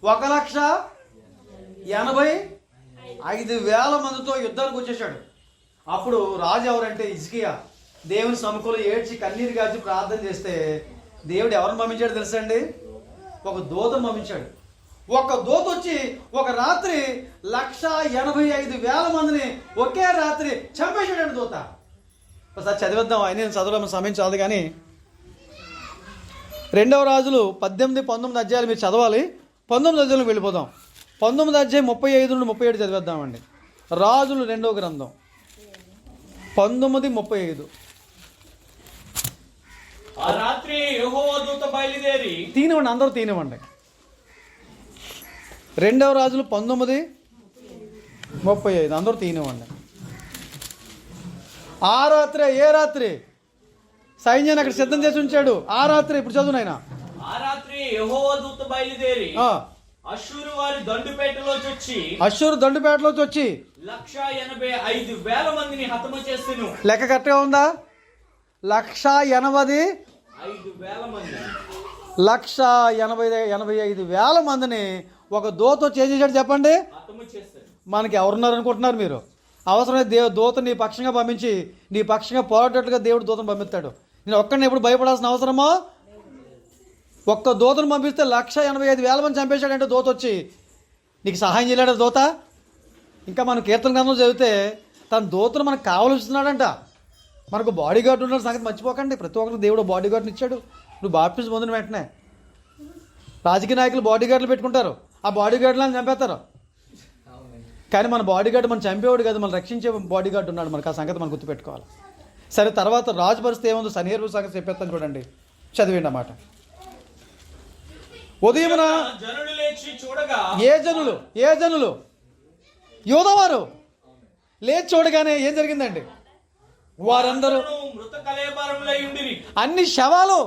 1,85,000 మందితో యుద్ధానికి వచ్చేసాడు. అప్పుడు రాజు ఎవరంటే హిజ్కియా. దేవుని సముఖంలో ఏడ్చి కన్నీరు గార్చి ప్రార్థన చేస్తే దేవుడు ఎవరిని పంపించాడు తెలుసండి? ఒక దూతను పంపించాడు. ఒక దూత వచ్చి ఒక రాత్రి 1,85,000 మందిని ఒకే రాత్రి చంపేశాడు దూత. ఒకసారి చదివేద్దాం. ఆయన చదవడం సమయం చాలదు కానీ 2వ రాజులు 18, 19 అధ్యాయాలు మీరు చదవాలి. 19 అధ్యాయులకు వెళ్ళిపోదాం. 19 అధ్యాయం 35 నుండి 37 చదివేద్దామండి. రాజులు 2వ గ్రంథం 19:35. ఆ రాత్రి యెహోవా దూత బయలుదేరి తీనివ్వండి, అందరూ తీనివ్వండి. 2వ రాజులు 19:35 అందరూ తీనివ్వండి. ఆ రాత్రి ఏ రాత్రి సైన్యాన్ని అక్కడ సిద్ధం చేసి ఉంచాడు. ఆ రాత్రి ఇప్పుడు చదువు నాయన. ఆ రాత్రి యెహోవా దూత బయలుదేరి అశ్షూరు వారి దండుపేటలోకి వచ్చి 1,85,000 మందిని హతము చేసెను. లెక్క కరెక్ట్గా ఉందా? 1,85,000 మంది. 1,85,000 మందిని ఒక దూత చేసేసాడు. చెప్పండి, మనకి ఎవరున్నారు అనుకుంటున్నారు మీరు? అవసరమైన దూతను నీ పక్షంగా పంపించి నీ పక్షంగా పోరాటట్టుగా దేవుడు దూతను పంపిస్తాడు. నేను ఒక్కడిని ఎప్పుడు భయపడాల్సిన అవసరమో? ఒక్క దూతను పంపిస్తే 185,000 మంది చంపేశాడంటే దూత వచ్చి నీకు సహాయం చేయలేడా దూత? ఇంకా మన కీర్తన గ్రంథం చదివితే తన దూతను మనకు కావలిస్తున్నాడంట. మనకు బాడీ గార్డ్ ఉన్న సంగతి మర్చిపోకండి. ప్రతి ఒక్కరికి దేవుడు బాడీ గార్డ్ని ఇచ్చాడు. నువ్వు బాప్టిజం పొందిన వెంటనే రాజకీయ నాయకులు బాడీ గార్డులు పెట్టుకుంటారు, ఆ బాడీ గార్డులను చంపేస్తారు. కానీ మన బాడీ గార్డు మనం చంపేవాడు కాదు, మనం రక్షించే బాడీ గార్డు ఉన్నాడు. మనకు ఆ సంగతి మనం గుర్తుపెట్టుకోవాలి. సరే, తర్వాత రాజు పరిస్థితి ఏముందో సన్హెరీబు సంగతి చెప్పేస్తాను చూడండి, చదివేయండి అన్నమాట. ఉదయమున జనులు లేచి చూడగా, ఏ జనులు యోధావారు లేచి చూడగానే ఏం జరిగిందండి? వారందరూ మృత కళేబరములై ఉండిరి. అన్ని శవాలు,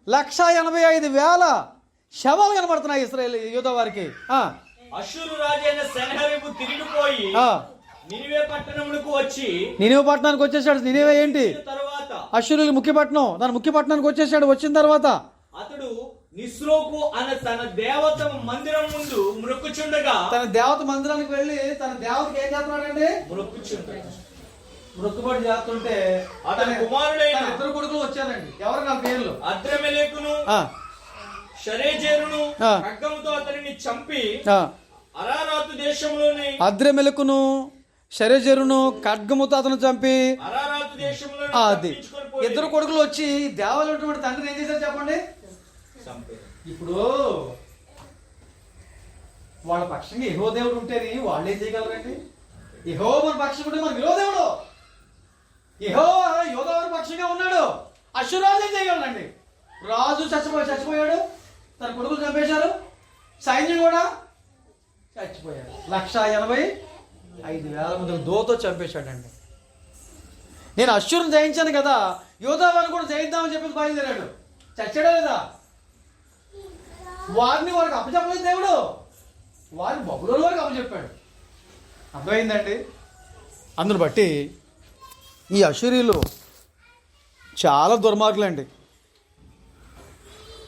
185,000 శవాలు కనబడుతున్నాయి ఇశ్రాయేలు యూదా వారికి. అష్షూరు రాజైన సన్హెరీబు తిరిగిపోయి నినివే పట్టణమునకు వచ్చి, నినివే పట్టణానికి వచ్చేసాడు. నినివే ఏంటి? తర్వాత అష్షూరు ముఖ్య పట్టణం, దాని ముఖ్య పట్టణానికి వచ్చేసాడు. వచ్చిన తర్వాత అతడు నిస్రోకు అనే తన దేవత మందిరం ముందు మ్రొక్కుచుండగా, తన దేవత మందిరానికి వెళ్ళి తన దేవతకి ఏం చేస్తున్నాడండి? మొక్కుబడి చేస్తుంటే అతని కుమారుడైన 2 కొడుకులు వచ్చారండి. ఎవరు నా పేర్లు? అద్రమెలెకును షరేజెరును ఖడ్గముతో అతనిని చంపి అరారాతు దేశంలోని అద్రమెలకును షరేజెరును ఖడ్గముతో అతను చంపి అరారాతు దేశంలో అది 2 కొడుకులు వచ్చి దేవాలయం తండ్రిని ఏం చేశారు చెప్పండి? ఇప్పుడు వాళ్ళ పక్షంగా యెహోవా దేవుడు ఉంటేనే వాళ్ళు ఏం చేయగలరండి? యెహోవా మన పక్షం ఉంటే మన విరోధ దేవుడు. యెహోవా యోధా వారి పక్షంగా ఉన్నాడు. అష్షూరు రాజు ఏం చేయగలరండి? రాజు చచ్చిపోయాడు, తన కొడుకులు చంపేశారు, సైన్యం కూడా చచ్చిపోయారు. 185,000 మంది దోతో చంపేశాడండి. నేను అష్షూరుని జయించాను కదా, యోధా వారిని కూడా జయిద్దామని చెప్పేసి బయలుదేరాడు. చచ్చాడా లేదా? వారిని వారికి అప్పచెప్పలేదు దేవుడు, వారిని బబులోను వారికి అప్పచెప్పాడు. అర్థమైందండి? అందును బట్టి ఈ అష్షూరీయులు చాలా దుర్మార్గులండి.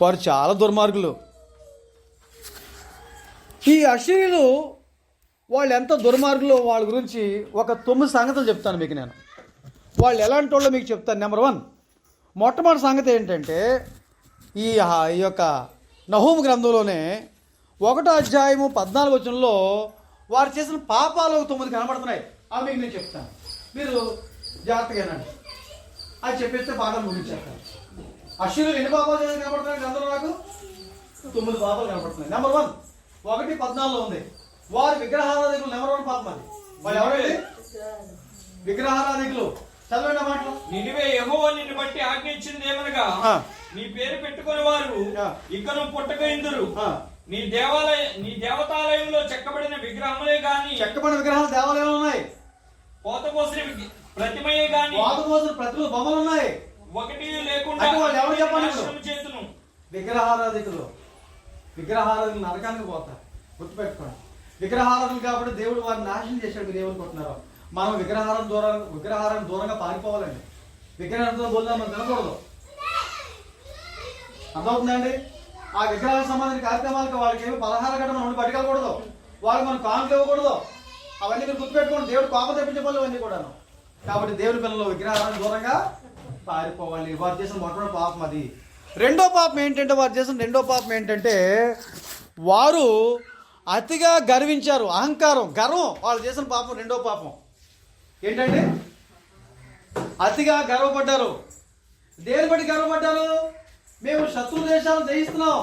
వారు చాలా దుర్మార్గులు. ఈ అష్షూరీయులు వాళ్ళు ఎంత దుర్మార్గులో వాళ్ళ గురించి ఒక 9 సంగతులు చెప్తాను మీకు నేను. వాళ్ళు ఎలాంటి వాళ్ళో మీకు చెప్తాను. నెంబర్ 1, మొట్టమొదటి సంగతి ఏంటంటే ఈ యొక్క నహూము గ్రంథంలోనే 1వ అధ్యాయము 14వ వచనంలో వారు చేసిన పాపాలు 9 కనబడుతున్నాయి. అవి మీకు నేను చెప్తాను, మీరు జాగ్రత్తగానండి. అది చెప్పేస్తే పాఠం ముగించేస్తాను. అష్షూరీయులు ఎన్ని పాపాలు చేసి కనబడుతున్నాయి గ్రంథంలో? నాకు 9 పాపాలు కనబడుతున్నాయి. నెంబర్ 1, 1:14 ఉంది. వారు విగ్రహారాధికులు. నెంబర్ 1 పాపం అది. వాళ్ళు ఎవరండి? విగ్రహారాధికులు. చదవండి మాటలు. నినివే యెహోవా నిన్ను బట్టి ఆజ్ఞించింది ఏమనగా, నీ పేరు పెట్టుకుని వారు ఇకను పుట్టక ఇందురు. నీ దేవతాలయంలో చెక్కబడిన విగ్రహములే గాని, చెక్కబడిన విగ్రహాలు దేవాలయాలు ఉన్నాయి. పోతపోసిన ప్రతిమయే గాని, పోతపోసిన ప్రతిమ బొమ్మలు ఉన్నాయి. ఒకటి లేకుండా వాళ్ళు ఎవరు చెప్పండి? చేతును. విగ్రహారాధికులు నరకానికి పోతారు. గుర్తుపెట్టుకోండి. విగ్రహారాధనలు కాబట్టి దేవుడు వారిని నాశనం చేశాడు. మీరు ఏమనుకుంటున్నారో? మనం విగ్రహారాన్ని దూరంగా పారిపోవాలండి. విగ్రహాలతో బోల్దా మనం తినకూడదు. అర్థమవుతుందండి? ఆ విగ్రహాలకు సంబంధించిన కార్యక్రమాలకు వాళ్ళకి ఏమి పలహార గట్ట మనం పట్టుకెళ్ళకూడదు. వాళ్ళకి మనం కానుకలు ఇవ్వకూడదు. అవన్నీ మీరు గుర్తుపెట్టుకోండి. దేవుడు కోపం తెప్పించే పనులు అవన్నీ కూడాను. కాబట్టి దేవుడి పిల్లలు విగ్రహాలను దూరంగా పారిపోవాలి. వారు చేసిన మొట్టమొదటి పాపం అది. రెండో పాపం ఏంటంటే వారు అతిగా గర్వించారు. అహంకారం, గర్వం. వాళ్ళు చేసిన పాపం రెండో పాపం ఏంటంటే అతిగా గర్వపడ్డారు. దేని బట్టి గర్వపడ్డారు? మేము శత్రు దేశాలను జయిస్తున్నాం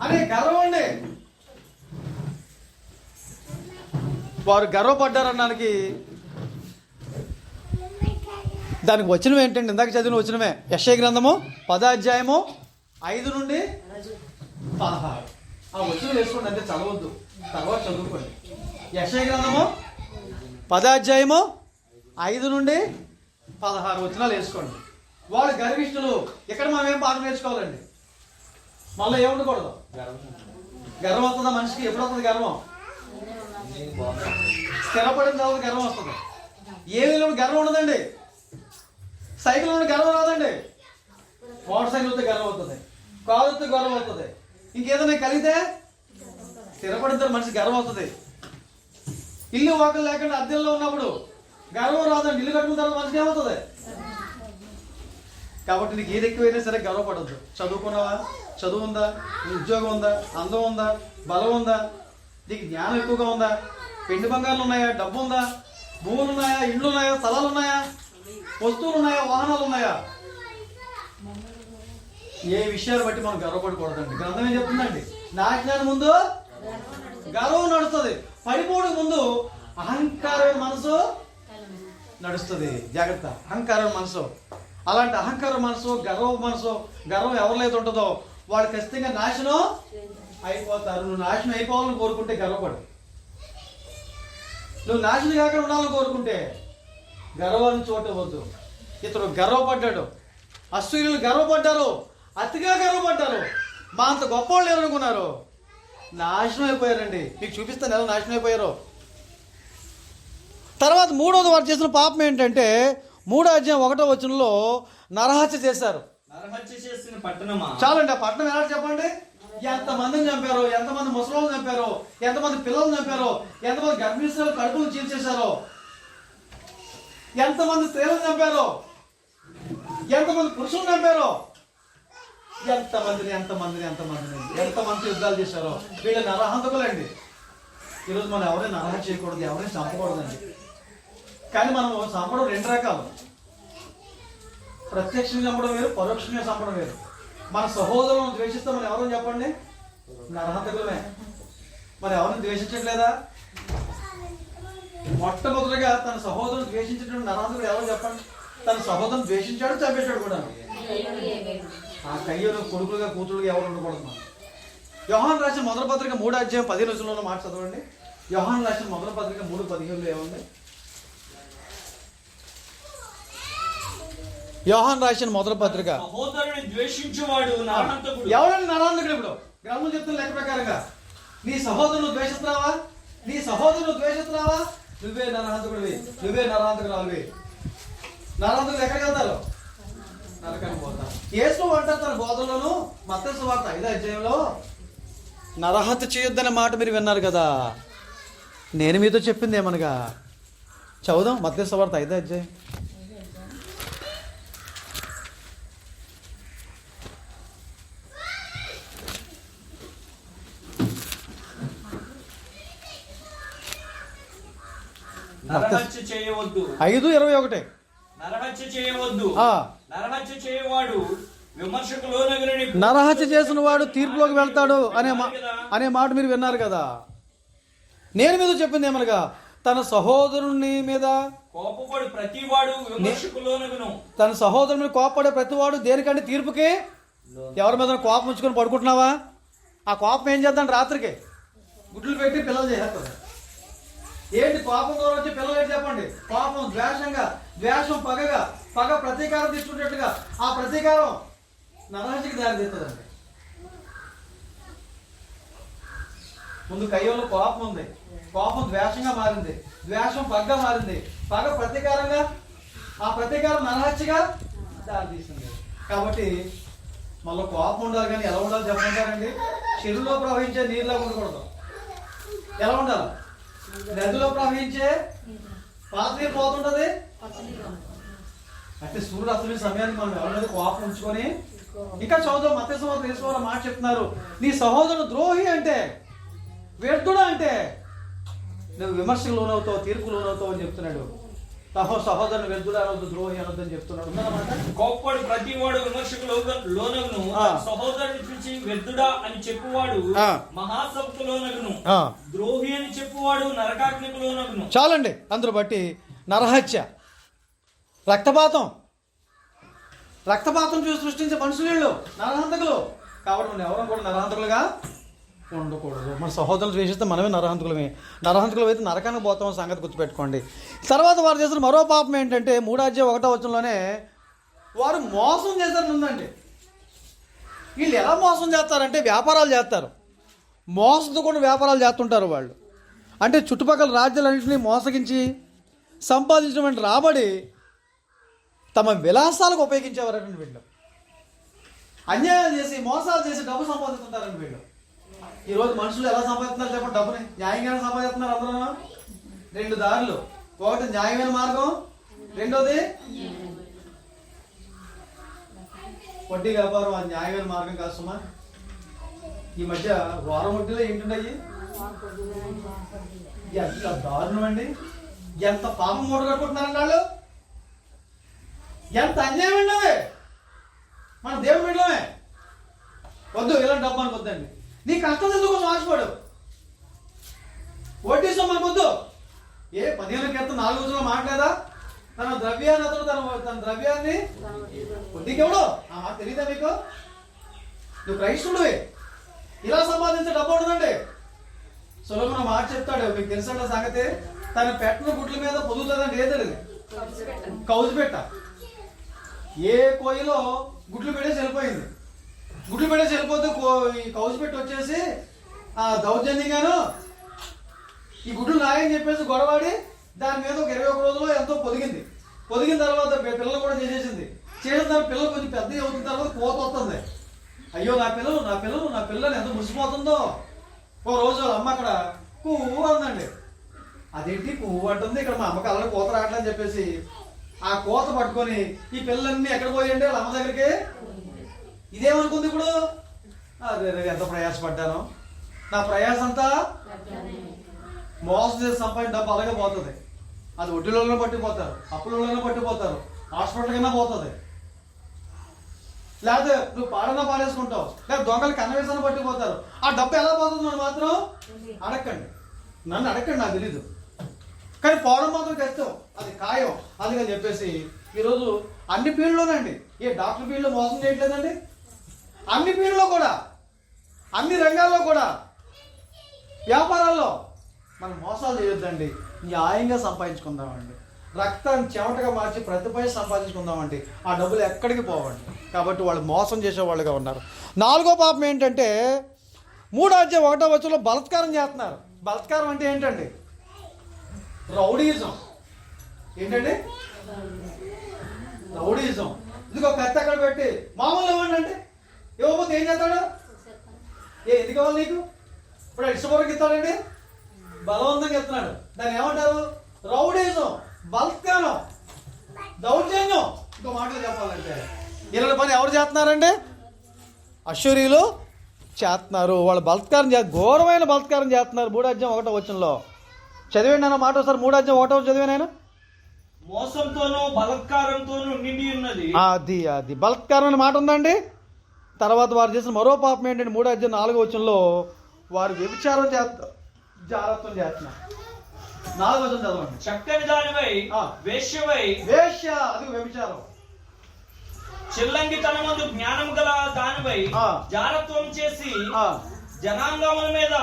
అనే గర్వం అండి. వారు గర్వపడ్డారనడానికి దానికి వచనం ఏంటంటే ఇందాక చదివిన వచనమే. యెషయా గ్రంథము 10వ అధ్యాయము 5 నుండి 16. ఆ వచనం వేసుకోండి, అంటే చదవద్దు, తర్వాత చదువుకోండి. యెషయా గ్రంథము 10వ అధ్యాయము 5 నుండి 16 వచనాలు వేసుకోండి. వాళ్ళు గర్విష్ఠులు. ఇక్కడ మనం ఏం పాఠం నేర్చుకోవాలండి? మళ్ళీ ఏముండకూడదు. గర్వం వస్తుందా మనిషికి? ఎప్పుడు వస్తుంది గర్వం? స్థిరపడిన తర్వాత గర్వం వస్తుంది. ఏమీ గర్వం ఉండదండి. సైకిల్ నుండి గర్వం రాదండి. మోటార్ సైకిల్ వస్తే గర్వం అవుతుంది, కారు వస్తే గర్వం అవుతుంది, ఇంకేదైనా కలిగితే స్థిరపడిన తర్వాత మనిషి గర్వం అవుతుంది. ఇల్లు వాకలు లేకుండా అద్దెల్లో ఉన్నప్పుడు గర్వం రాదండి. ఇల్లు కట్టుకున్న తర్వాత మనసుకి ఏమవుతుంది? కాబట్టి నీకు ఏది ఎక్కువైనా సరే గర్వపడద్దు. చదువుకున్నావా? చదువు ఉందా? ఉద్యోగం ఉందా? అందం ఉందా? బలం ఉందా? నీకు జ్ఞానం ఎక్కువగా ఉందా? పెండి బంగారాలు ఉన్నాయా? డబ్బు ఉందా? భూములు ఉన్నాయా? ఇండ్లు ఉన్నాయా? స్థలాలు ఉన్నాయా? వస్తువులు ఉన్నాయా? వాహనాలు ఉన్నాయా? ఏ విషయాలు బట్టి మనం గర్వపడకూడదండి. గ్రంథం ఏం చెప్తుందండి? నా జ్ఞానం ముందు గర్వం నడుస్తుంది, పడిపోవడం ముందు అహంకారమైన మనసు నడుస్తుంది. జాగ్రత్త, అహంకారమైన మనసు. అలాంటి అహంకార మనసు, గర్వం ఎవరిలో ఉంటుందో వాళ్ళు ఖచ్చితంగా నాశనం అయిపోతారు. నువ్వు నాశనం అయిపోవాలని కోరుకుంటే గర్వపడు. నువ్వు నాశనం కాకుండా ఉండాలని కోరుకుంటే గర్వాన్ని చూడవద్దు. ఇతడు గర్వపడ్డాడు, అసూయులు గర్వపడ్డారు, అతిగా గర్వపడ్డారు. మా అంత గొప్ప వాళ్ళు ఎవరనుకున్నారు? నాశనం అయిపోయారండి. మీకు చూపిస్తాను ఎలా నాశనం అయిపోయారో. తర్వాత మూడోది వారు చేసిన పాపం ఏంటంటే 3వ అధ్యాయం 1వ వచనంలో నరహత్య చేశారు. నరహత్య చేసిన పట్టణమా. చాలండి, ఆ పట్టణం ఎలా చెప్పండి? ఎంతమందిని చంపారో, ఎంతమంది ముసలోళ్ళని చంపారో, ఎంతమంది పిల్లల్ని చంపారో, ఎంతమంది గర్భిణీలు కడుపులు చీల్చేశారో, ఎంతమంది స్త్రీలను చంపారో, ఎంతమంది పురుషులను చంపారో, ఎంతమంది యుద్ధాలు చేశారో. వీళ్ళ నరహంతకులండి. ఈరోజు మనం ఎవరైనా నరహత్య చేయకూడదు, ఎవరైనా చంపకూడదండి. కానీ మనం చంపడం 2 రకాలు. ప్రత్యక్షంగా చంపడం వేరు, పరోక్షంగా చంపడం వేరు. మన సహోదరులను ద్వేషిస్తామని ఎవరని చెప్పండి? నరహంతకులమే. మరి ఎవరిని ద్వేషించట్లేదా? మొట్టమొదటిగా తన సహోదరుని ద్వేషించినటువంటి నరహంతకుడు ఎవరు చెప్పండి? తన సహోదరుని ద్వేషించాడు, చంపేశాడు కూడా. ఆ కయ్యను కొడుకులుగా కూతురుగా ఎవరు ఉండకూడదు. యోహాను రాసిన మొదటి పత్రిక 3వ అధ్యాయం 15వ వచనంలో మాట చదవండి. యోహాను రాసిన మొదటి పత్రిక 3:15 ఏముంది? యోహాను రాసిన మొదటి పత్రిక. సహోదరుని ద్వేషించువాడు నరహంతకుడు. ఎవరండి నరహంతకుడు? ఇప్పుడు గ్రంథం చెప్తున్న లెక్క ప్రకారంగా నీ సహోదరుని ద్వేషిస్తున్నావా? నువ్వే నరహంతకుడివి, నువ్వే నరహంతకురాలివి. నరహంతకుడు ఎక్కడికి వెళ్తారు? నరకానికి పోతారు. యేసు అంటారు తన బోధనలోను మత్తయి సువార్త 5వ అధ్యాయంలో నరహత్య చేయొద్దనే మాట మీరు విన్నారు కదా. నేను మీతో చెప్పింది ఏమనగా చదువుదాం. మత్తయి సువార్త 5వ అధ్యాయం. నరహత్య చేయవద్దు. 5:21. నరహత్య చేయవద్దు. నరహత్య చేయవాడు విమర్శకు లోనగునని. నరహత్య చేసిన వాడు తీర్పులోకి వెళ్తాడు అనే మాట మీరు విన్నారు కదా. నేను మీద చెప్పింది ఏమనగా తన సహోదరుని మీద కోపపడు ప్రతివాడు విమర్శకు లోనగును. తన సహోదరుని మీద కోపపడే ప్రతివాడు దేనికంటే తీర్పుకి. ఎవరి మీద కోపం ఉంచుకొని పడుకుంటున్నావా? ఆ కోపం ఏం చేద్దాం? రాత్రికి గుడ్లు పెట్టి పిల్లలు చేసేస్తారు. ఏంటి కోపం ద్వారా వచ్చి పిల్లలు ఏంటి చెప్పండి? కోపం ద్వేషం పగ ప్రతీకారం తీసుకునేట్టుగా ఆ ప్రతీకారం నరహత్యకి దారి తీస్తుందండి. ముందు కయ్యంలో కోపం ఉంది, కోపం ద్వేషంగా మారింది, ద్వేషం పగగా మారింది, పగ ప్రతీకారంగా, ఆ ప్రతీకారం నరహత్యగా దారి తీస్తుంది. కాబట్టి మళ్ళీ కోపం ఉండాలి. కానీ ఎలా ఉండాలి చెప్పంటారండి? చెరువులో ప్రవహించే నీరులా ఉండకూడదు. ఎలా ఉండాలి? నదిలో ప్రవహించే పాత నీరు పోతుంటది. అంటే సూర్యుడు అసలు సమయానికి మనం ఎవరి కోపం ఉంచుకొని ఇంకా చదువు. మత్తయి సువార్త 20వ మాట చెప్తున్నారు. నీ సహోదరుడు ద్రోహి అంటే, వ్యర్థుడు అంటే నువ్వు విమర్శకు లోనవుతావు, తీర్పు లోనవుతావు అని చెప్తున్నాడు. సహోదరుని వ్యర్థుడు అనవద్దు, ద్రోహి అనవద్దు అని చెప్తున్నాడు. కోప్పడు ప్రతివాడు విమర్శకు లోనగును. సహోదరుని చూసి వ్యర్థుడా అని చెప్పువాడు మహాసభకు లోనగును. ద్రోహి అని చెప్పువాడు నరకాగ్నికి లోనగును. చాలండి. అందరూ బట్టి నరహత్య, రక్తపాతం చూసి సృష్టించే మనుషులు వీళ్ళు నరహంతకులు. కాబట్టి మనం ఎవరం కూడా నరహంతకులుగా ఉండకూడదు. మన సహోదరులు ద్వేషిస్తే మనమే నరహంతకులు అయితే నరకానికి పోతాం సంగతి గుర్తుపెట్టుకోండి. తర్వాత వారు చేసిన మరో పాపం ఏంటంటే 3వ అధ్యాయం 1వ వచనంలోనే వారు మోసం చేశారని ఉందండి. వీళ్ళు ఎలా మోసం చేస్తారంటే వ్యాపారాలు చేస్తారు. మోసంతో కూడా వ్యాపారాలు చేస్తుంటారు వాళ్ళు. అంటే చుట్టుపక్కల రాజ్యాలన్నింటినీ మోసగించి సంపాదించినటువంటి రాబడి తమ విలాసాలకు ఉపయోగించేవారండి వీళ్ళు. అన్యాయం చేసి మోసాలు చేసి డబ్బు సంపాదిస్తుంటారండి వీళ్ళు. ఈరోజు మనుషులు ఎలా సంపాదిస్తున్నారు చెప్పండి? డబ్బుని న్యాయంగానే సంపాదిస్తున్నారు అందరూ. రెండు దారులు. ఒకటి న్యాయమైన మార్గం, రెండోది వడ్డీ వ్యాపారం. ఆ న్యాయమైన మార్గం కాదు సుమా. ఈ మధ్య వారం వడ్డీలో ఏంటున్నాయి, ఎంత దారుణం అండి. ఎంత పాపం మూట కట్టుకుంటున్నారండి వాళ్ళు, ఎంత అన్యాయం అండి అవి. మన దేవుడు బిడ్డలమే. వద్దు, ఇలాంటి డబ్బు మనకు వద్దండి. నీ కష్టం ఎందుకు ఆశపడు, వడ్డీ సొమ్ము వద్దు. 15 క్రితం 4 రోజుల్లో మాట్లాడా, తన ద్రవ్యాన్ని అతను తన ద్రవ్యాన్ని వడ్డీకి ఎవడు, ఆ మాట తెలియదా మీకు? నువ్వు క్రైస్తుడివే, ఇలా సంపాదించే డబ్బు ఉండదండి. సొలొమోను మాట చెప్తాడు, మీకు తెలుసండి సంగతి. తన పెట్టిన గుడ్ల మీద పొదుగుతుందండి. ఏదండి కౌజు పెట్ట. ఏ కోయిలో గుడ్లు పెట్టేసి వెళ్ళిపోయింది. గుడ్లు పెట్టేసి వెళ్ళిపోతే ఈ కౌజు పెట్టి వచ్చేసి దౌర్జన్యంగాను ఈ గుడ్లు నాయని చెప్పేసి గొడవాడి దాని మీద ఒక 21 రోజుల్లో ఎంతో పొదిగింది. పొదిగిన తర్వాత పిల్లలు కూడా చేసేసింది. చేసిన తర్వాత పిల్లలు కొంచెం పెద్ద అవుతున్న తర్వాత కోత వస్తుంది. అయ్యో నా పిల్లలు ఎంత మురిసిపోతుందో. ఓ రోజు అమ్మ అక్కడ పువ్వు అందండి. అదేంటి పువ్వు అంటుంది, ఇక్కడ మా అమ్మకి అల్లరి కోత రావట్లని చెప్పేసి ఆ కోత పట్టుకొని ఈ పిల్లలన్నీ ఎక్కడ పోయండి వాళ్ళ అమ్మ దగ్గరికి. ఇదేమనుకుంది ఇప్పుడు, అదే ఎంత ప్రయాసపడ్డాను, నా ప్రయాస అంతా మోసం చేసి సంపాదించిన డబ్బు అలాగే పోతుంది. అది వడ్డీలలో పట్టిపోతారు, అప్పులలో పట్టిపోతారు, హాస్పిటల్ కన్నా పోతుంది. లేకపోతే నువ్వు పాడన్నా పాడేసుకుంటావు, లేదా దొంగలు కన్నవేసాన్ని పట్టిపోతారు. ఆ డబ్బు ఎలా పోతుంది మనం మాత్రం అడగండి, నన్ను అడగండి, నాకు తెలీదు. కానీ పోవడం మాత్రం కష్టం, అది ఖాయం. అందుకని చెప్పేసి ఈరోజు అన్ని ఫీల్డ్లోనండి, ఏ డాక్టర్ ఫీల్డ్లో మోసం చేయట్లేదండి, అన్ని ఫీల్డ్లో కూడా, అన్ని రంగాల్లో కూడా, వ్యాపారాల్లో మనం మోసాలు చేయొద్దండి. న్యాయంగా సంపాదించుకుందామండి. రక్తాన్ని చెమటగా మార్చి ప్రతి పై సంపాదించుకుందామండి. ఆ డబ్బులు ఎక్కడికి పోవండి. కాబట్టి వాళ్ళు మోసం చేసేవాళ్ళుగా ఉన్నారు. 4వ పాపం ఏంటంటే 3:1 బలాత్కారం చేస్తున్నారు. బలాత్కారం అంటే ఏంటండి? రౌడీయిజం. ఏంటండి రౌడీయిజం? ఇదిగో కత్తి అక్కడ పెట్టి మామూలు ఇవ్వండి అంటే ఇవ్వకపోతే ఏం చేస్తాడు? ఎందుకు ఇవ్వాలి నీకు? ఇప్పుడు ఇష్టపూర్వక ఇస్తాడండి, బలవంతంగా ఇస్తున్నాడు. దాన్ని ఏమంటారు? రౌడీయిజం, బలాత్కారం, దౌర్జన్యం. ఇంకో మాటలు చెప్పాలంటే ఇలాంటి పని ఎవరు చేస్తున్నారండి? అశ్వరీయులు చేస్తున్నారు. వాళ్ళు బలాత్కారం ఘోరమైన బలాత్కారం చేస్తున్నారు. 3:1 చదివండి అన్న మాట ఒకసారి. 3:1 చదివాను. మోసంతోనూ బలాత్కారంతోనూ నిండి ఉన్నది. అది బలాత్కారం అనే మాట ఉందండి. తర్వాత వారు చేసిన మరో పాపం ఏంటంటే 3:4 వారు వ్యభిచారం జాగ్రత్తం చేస్తున్నారు. 4వ చదవండి. చక్కని దానివై వేశ్య, అది వ్యభిచారం. చిల్లంగితనమందు జ్ఞానం గల దానివై జారత్వం చేసి జనాంగముల మీద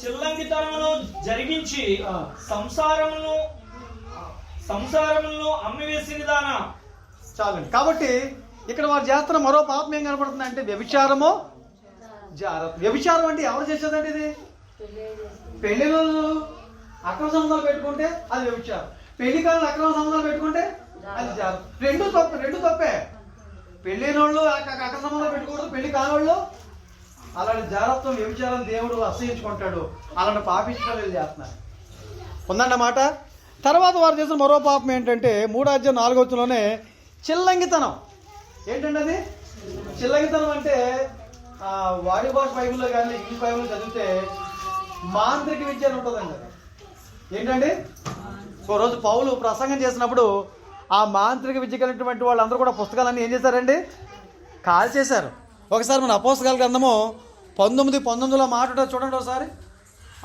చిల్లంగితనమును జరిగించి సంసారములను అమ్మివేసిన దాన. చాలండి. కాబట్టి ఇక్కడ వారు చేస్తున్న మరో పాపం ఏం కనపడుతుంది అంటే వ్యభిచారము, జారత్వం. వ్యభిచారం అంటే ఎవరు చేసేదండి? ఇది పెళ్లిలో అక్రమ సంబంధాలు పెట్టుకుంటే అది వ్యభిచారం, పెళ్లి కాలంలో అక్రమ సంబంధాలు పెట్టుకుంటే అది జారత్వం. రెండు తప్పే. పెళ్ళైన వాళ్ళు అక్రమ సంబంధాలు పెట్టుకోవద్దు, పెళ్లి కానివాళ్ళు. అలాంటి జారత్వం, వ్యభిచారం దేవుడు అసహించుకుంటాడు. అలాంటి పాపించుకోలేదు చేస్తున్నారు. ఉందన్నమాట. తర్వాత వారు చేసిన మరో పాపం ఏంటంటే 3:4 చిల్లంగితనం. ఏంటండి అది? చిల్లంగితనం అంటే వాడి భాష బైబిల్లో కానీ ఇంగ్లీష్ బైబిల్లో చదివితే మాంత్రిక విద్య అని ఉంటుందండి. అది ఏంటండి? ఓ రోజు పౌలు ప్రసంగం చేసినప్పుడు ఆ మాంత్రిక విద్య కలిగినటువంటి వాళ్ళందరూ కూడా పుస్తకాలన్నీ ఏం చేశారండి? కాల్ చేశారు. ఒకసారి మన అపోస్తల గ్రంథము 19:19 మాట ఉంటుంది చూడండి ఒకసారి.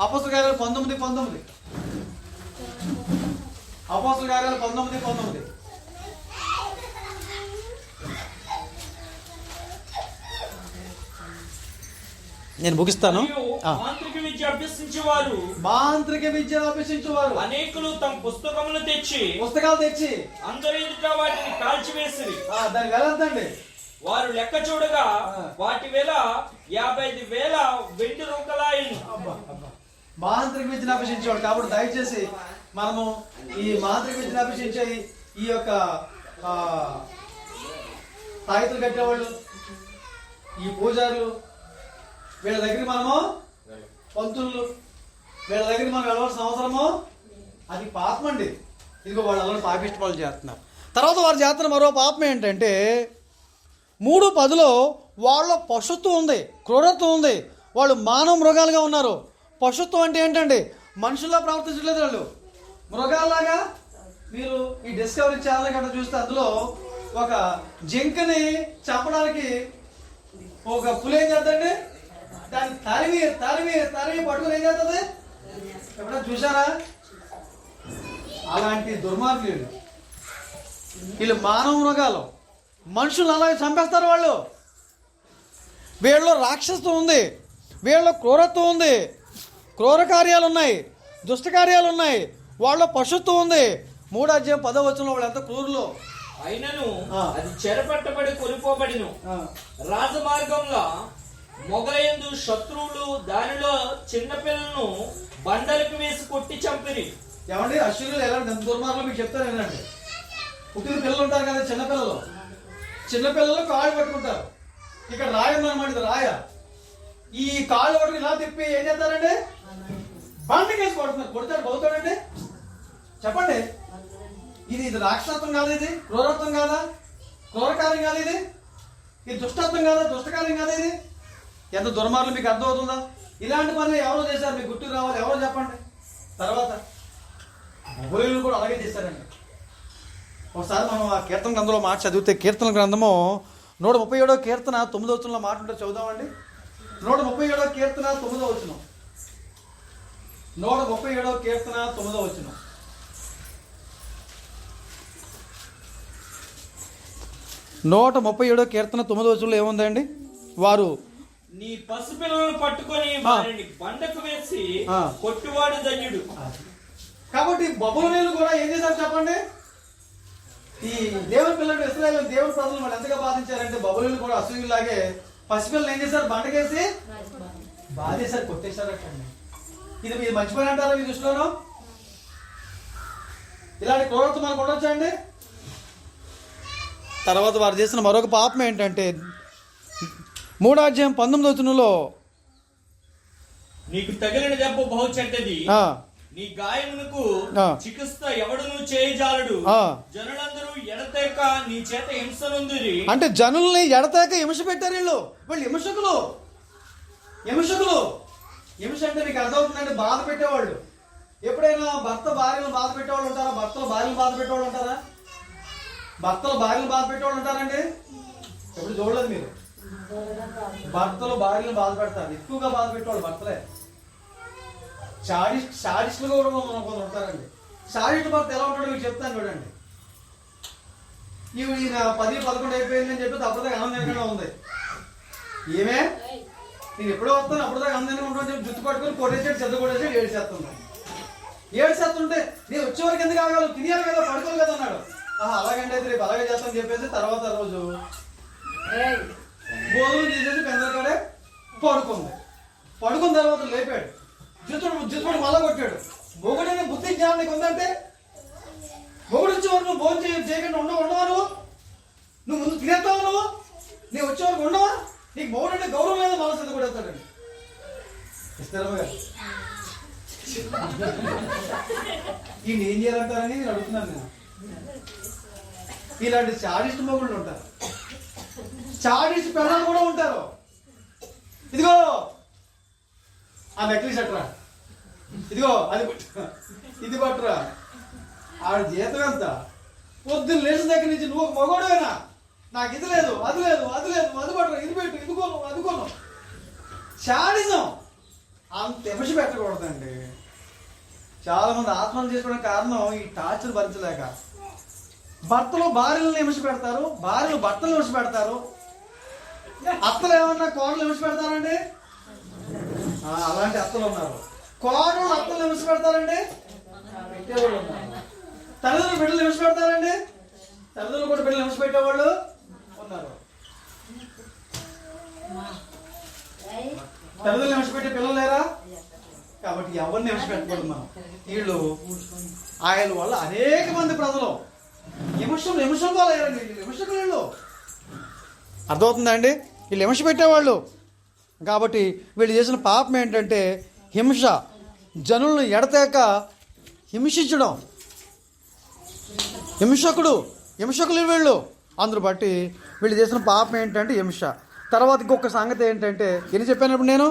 అపోస్తల కార్యాలు 19:19. అపోస్తల కార్యాలు 19:19. నేను ముగిస్తాను. మాంత్రిక విద్య అభ్యసించేవారు అనేకులు తమ పుస్తకాలు తెచ్చి అందరి ఎదుట వాటిని కాల్చివేసిరి. దాని వెల ఎంతండి? వారు లెక్క చూడగా వాటి వేల 55,000 వెండి రూకలాయను. మాంత్రిక విద్యను అభ్యసించేవాడు. కాబట్టి దయచేసి మనము ఈ మాంత్రిక విద్యను అభ్యసించే ఈ యొక్క తాయితులు కట్టేవాళ్ళు, ఈ పూజారులు, వీళ్ళ దగ్గర మనము పంతులు, వీళ్ళ దగ్గర మనం వెళ్ళవలసిన అవసరము అది పాపం అండి. ఇదిగో వాళ్ళు అలా పాపిష్టి వాళ్ళు చేస్తున్నారు. తర్వాత వారు చేస్తున్న మరో పాపం ఏంటంటే 3:10 వాళ్ళ పశుత్వం ఉంది, క్రూరత్వం ఉంది. వాళ్ళు మానవ మృగాలుగా ఉన్నారు. పశుత్వం అంటే ఏంటండి? మనుషుల్లా ప్రవర్తించలేదు వాళ్ళు, మృగాల్లాగా. మీరు ఈ డిస్కవరీ ఛానల్ గట్రా చూస్తే అందులో ఒక జింకని చంపడానికి ఒక పులి ఏం చేద్దండి, దాన్ని తరిమి తరిమి తరిమి పట్టుకుని ఏం చేస్తుంది? ఎప్పుడైనా చూసారా? అలాంటి దుర్మార్గులు వీళ్ళు. మానవ మృగాలు, మనుషులు అలాగే చంపేస్తారు వాళ్ళు. వీళ్ళలో రాక్షసత్వం ఉంది, వీళ్ళలో క్రూరత్వం ఉంది, క్రూర కార్యాలు ఉన్నాయి, దుష్ట కార్యాలు ఉన్నాయి. వాళ్ళలో పశుత్వం ఉంది. 3:10 వాళ్ళు ఎంత క్రూరులు. అయినను అది చెరపట్టబడి కొనిపోబడిను. రాజమార్గంలో మొగలయందు శత్రువులు దానిలో చిన్నపిల్లలను బండలకు వేసి కొట్టి చంపిరి. ఏమండి అశ్వరులు ఎలాంటి ఎంత దుర్మార్గులు మీకు చెప్తారు ఏంటంటే, పుట్టిన పిల్లలు ఉంటారు కదా, చిన్నపిల్లలు. చిన్నపిల్లలు కాళ్ళు పట్టుకుంటారు. ఇక్కడ రాయి ఉందన్నమాట, ఇది రాయ. ఈ కాళ్ళు పట్టుకుని ఇలా తిప్పి ఏం చేస్తారంటే బండకేసి కొడుతున్నారు. కొడతాడు బౌతాడండి? చెప్పండి. ఇది రాక్షసత్వం కాదు, ఇది క్రూరత్వం కాదా? క్రూరకార్యం కాదు ఇది? ఇది దుష్టత్వం కాదా? దుష్టకార్యం కాదా ఇది? ఎంత దుర్మార్గులు మీకు అర్థమవుతుందా? ఇలాంటి పనులు ఎవరో చేశారు మీకు గుర్తుకు రావాలి, ఎవరో చెప్పండి. తర్వాత బొబ్బులు కూడా అలాగే చేశారండి. ఒకసారి మనం ఆ కీర్తన గ్రంథంలో మాట చదివితే, కీర్తన గ్రంథము 137వ కీర్తన 9వ వచనంలో మాట ఉంటే చదువుదామండి. 137వ కీర్తన 9వ వచనం. 137వ కీర్తన 9వ వచనం. 137వ కీర్తన 9వ వచనంలో ఏముందండి? వారు నీ పసిపిల్లలను పట్టుకొని వారిని బండకు వేసి కొట్టువాడు ధన్యుడు. కాబట్టి బబులోనీయులు కూడా ఏం చేశారు చెప్పండి? ఈ దేవుని పిల్లలు, ఇశ్రాయేలు దేవుని ప్రజలు వాళ్ళు ఎంతగా బాధించారంటే, బబులోనీయులు కూడా అసూయులాగే పసిపిల్లలు ఏం చేశారు? బండకేసి బాధేశారు, కొట్టేశారటండి. ఇది మీరు మంచి పని అంటారా మీ దృష్టిలోనూ? ఇలాంటి క్రూరత్వం మనకు ఉండొచ్చండి. తర్వాత వారు చేసిన మరొక పాపం ఏంటంటే 3:19 నీకు తగిలిన దెబ్బ బహు చెడ్డది, నీ గాయమునకు చికిత్స ఎవడును చేయజాలడు. జనులందరూ ఎడతెక నీ చేత హింసనుందిరి. అంటే జనుల్ని ఎడతెక హింస పెట్టారు వీళ్ళు. వాళ్ళు హింసకులు. హింస అంటే మీకు అర్థమవుతుందండి, బాధ పెట్టేవాళ్ళు. ఎప్పుడైనా భర్త భార్యను బాధ పెట్టేవాళ్ళు ఉంటారా? భర్తలు భార్యను బాధ పెట్టేవాళ్ళు ఉంటారా? భర్తలు భార్యను బాధ పెట్టేవాళ్ళు ఉంటారండి? ఎప్పుడు చూడలేదు మీరు. భర్తలు భార్యను బాధ పెడతారు. ఎక్కువగా బాధ పెట్టేవాళ్ళు భర్తలే. షాడిస్టులుగా కూడా కొందరు ఉంటారండి. షాడిస్ట్ భర్త ఎలా ఉంటాడో మీకు చెప్తాను చూడండి. ఈయన 10-11 అయిపోయిందని చెప్పి అప్పటిదాకా ఆనందంగా ఉంది. ఏమే నేను ఎప్పుడో వస్తాను, అప్పటిదాకా ఆనందంగా ఉంటాను చెప్పి జుట్టు పట్టుకొని కొట్టేసాడు, చెత్త కొట్టేసాడు, ఏడ్చేస్తుంటే నేను వచ్చేవరకు ఎందుకు ఆగాలి, తినేయాలి కదా, పడుకోవాలి కదా అన్నాడు. అలాగంటే అయితే రేపు అలాగే చేస్తామని చెప్పేసి తర్వాత రోజు భోజనం చేసేసి పెందలకాడే పడుకున్న తర్వాత లేపాడు. జుట్టుపడి మళ్ళా కొట్టాడు. మొగుడైనా బుద్ధి జ్ఞానం నీకు ఉందంటే, మొగుడు వచ్చేవారు నువ్వు భోజనం చేయకుండా ఉండవా? నువ్వు ముందు తినేస్తావు, నువ్వు నేను వచ్చేవరకు ఉండవా? నీకు మొగుడు అంటే గౌరవం లేదా? మనసు కూడా వెళ్తాడండి. ఇస్తారా ఈయన ఏం చేయాలంటారని నేను అడుగుతున్నాను. నేను ఇలాంటి చాడిస్ట్ మొగుళ్ళు ఉంటారు, చాడిస్ట్ పిల్లలు కూడా ఉంటారు. ఇదిగో ఆ నెక్లెస్ అట్రా, ఇదిగో అది ఇది పట్టురా. ఆవిడ జీతం ఎంత? పొద్దున్న లేచిన దగ్గర నుంచి నువ్వు ఒక మగోడేనా, నాకు ఇది లేదు, అది లేదు, అది లేదు, అది పట్టురా, ఇది పెట్టు, ఇదిగోను, అదిగోను. చాడిజం అంత హింస పెట్టకూడదండి. చాలా మంది ఆత్మహత్య చేసుకోవడానికి కారణం ఈ టార్చర్ భరించలేక. భర్తలు భార్యలను హింస పెడతారు, భార్యలు భర్తలు హింస పెడతారు. అత్తలు ఏమన్నా కోడలు హింస పెడతారండి? అలాంటి అత్తలు ఉన్నారు. కోడలు అత్తలు హింస పెడతారండి, పెట్టేవాళ్ళు ఉన్నారు. తల్లిదండ్రులు బిడ్డలు హింస పెడతారండి, తల్లిదండ్రులు కూడా బిడ్డలు హింస పెట్టేవాళ్ళు ఉన్నారు. తల్లిదండ్రులు హింస పెట్టే పిల్లలు లేరా? కాబట్టి ఎవరిని హింస పెట్టకూడదు మనం. వీళ్ళు ఆయన వల్ల అనేక మంది ప్రజలు హింసలు పోలేరండి. హింసకులు వీళ్ళు, అర్థమవుతుందా అండి? వీళ్ళు హింస పెట్టేవాళ్ళు. కాబట్టి వీళ్ళు చేసిన పాపం ఏంటంటే హింస. జనులను ఎడతేక హింసించడం, హింసకులు వీళ్ళు. అందరూ బట్టి వీళ్ళు చేసిన పాపం ఏంటంటే హింస. తర్వాత ఇంకొక సంగతి ఏంటంటే, ఎన్ని చెప్పానప్పుడు నేను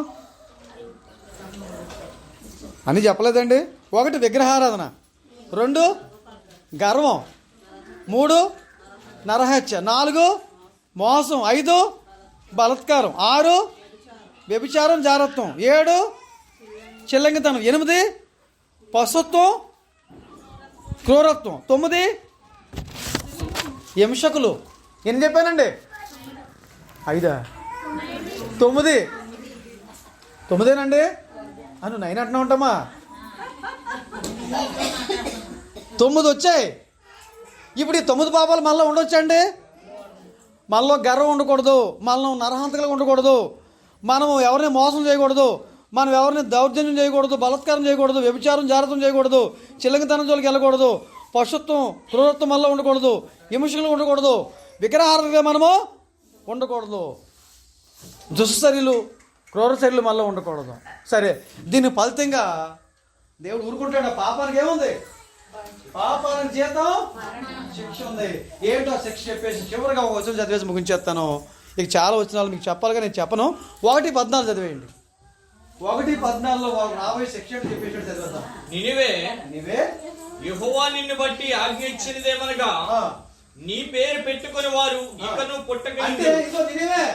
అని చెప్పలేదండి. 1 విగ్రహారాధన, 2 గర్వం, 3 నరహత్య, 4 మోసం, 5 బలత్కారం, 6 వ్యభిచారం జారత్వం, 7 చిల్లంగితనం, 8 పశుత్వం క్రూరత్వం, 9 హింసకులు. ఎన్ని చెప్పానండి? 5 9నండి అను 9 అంటున్నా ఉంటామా? 9 వచ్చాయి. ఇప్పుడు ఈ 9 పాపాలు మళ్ళీ ఉండొచ్చండి. మనలో గర్వం ఉండకూడదు, మనం నరహంతకులుగా ఉండకూడదు, మనం ఎవరిని మోసం చేయకూడదు, మనం ఎవరిని దౌర్జన్యం చేయకూడదు, బలత్కారం చేయకూడదు, వ్యభిచారం జాగ్రత్తం చేయకూడదు, చిల్లంగితనం జోలికి వెళ్ళకూడదు, పశుత్వం క్రూరత్వం వల్ల ఉండకూడదు, హింసలు ఉండకూడదు, విగ్రహారాధనగా మనము ఉండకూడదు, దుశ్చర్యలు క్రూర చర్యలు మళ్ళీ ఉండకూడదు. సరే, దీని ఫలితంగా దేవుడు ఊరుకుంటాడు. పాపానికి ఏముంది? పాపానికి జీతం శిక్ష ఉంది. ఏంటో శిక్ష చెప్పేసి చివరిగా ఒక వచనం చదివేసి ముగించేస్తాను. ఇక చాలా వచనాలు మీకు చెప్పాలిగా, నేను చెప్పను. 1:14 చదివేయండి. 1:14 వాళ్ళు రాబోయే శిక్ష చెప్పేసి చదివేద్దాం. నినివే యెహోవా నిన్ను బట్టి ఆజ్ఞ ఇచ్చినదేమనగా, నీ పేరు పెట్టుకుని వారు ఇకను పుట్టక. అంటే ఇదో నినివే,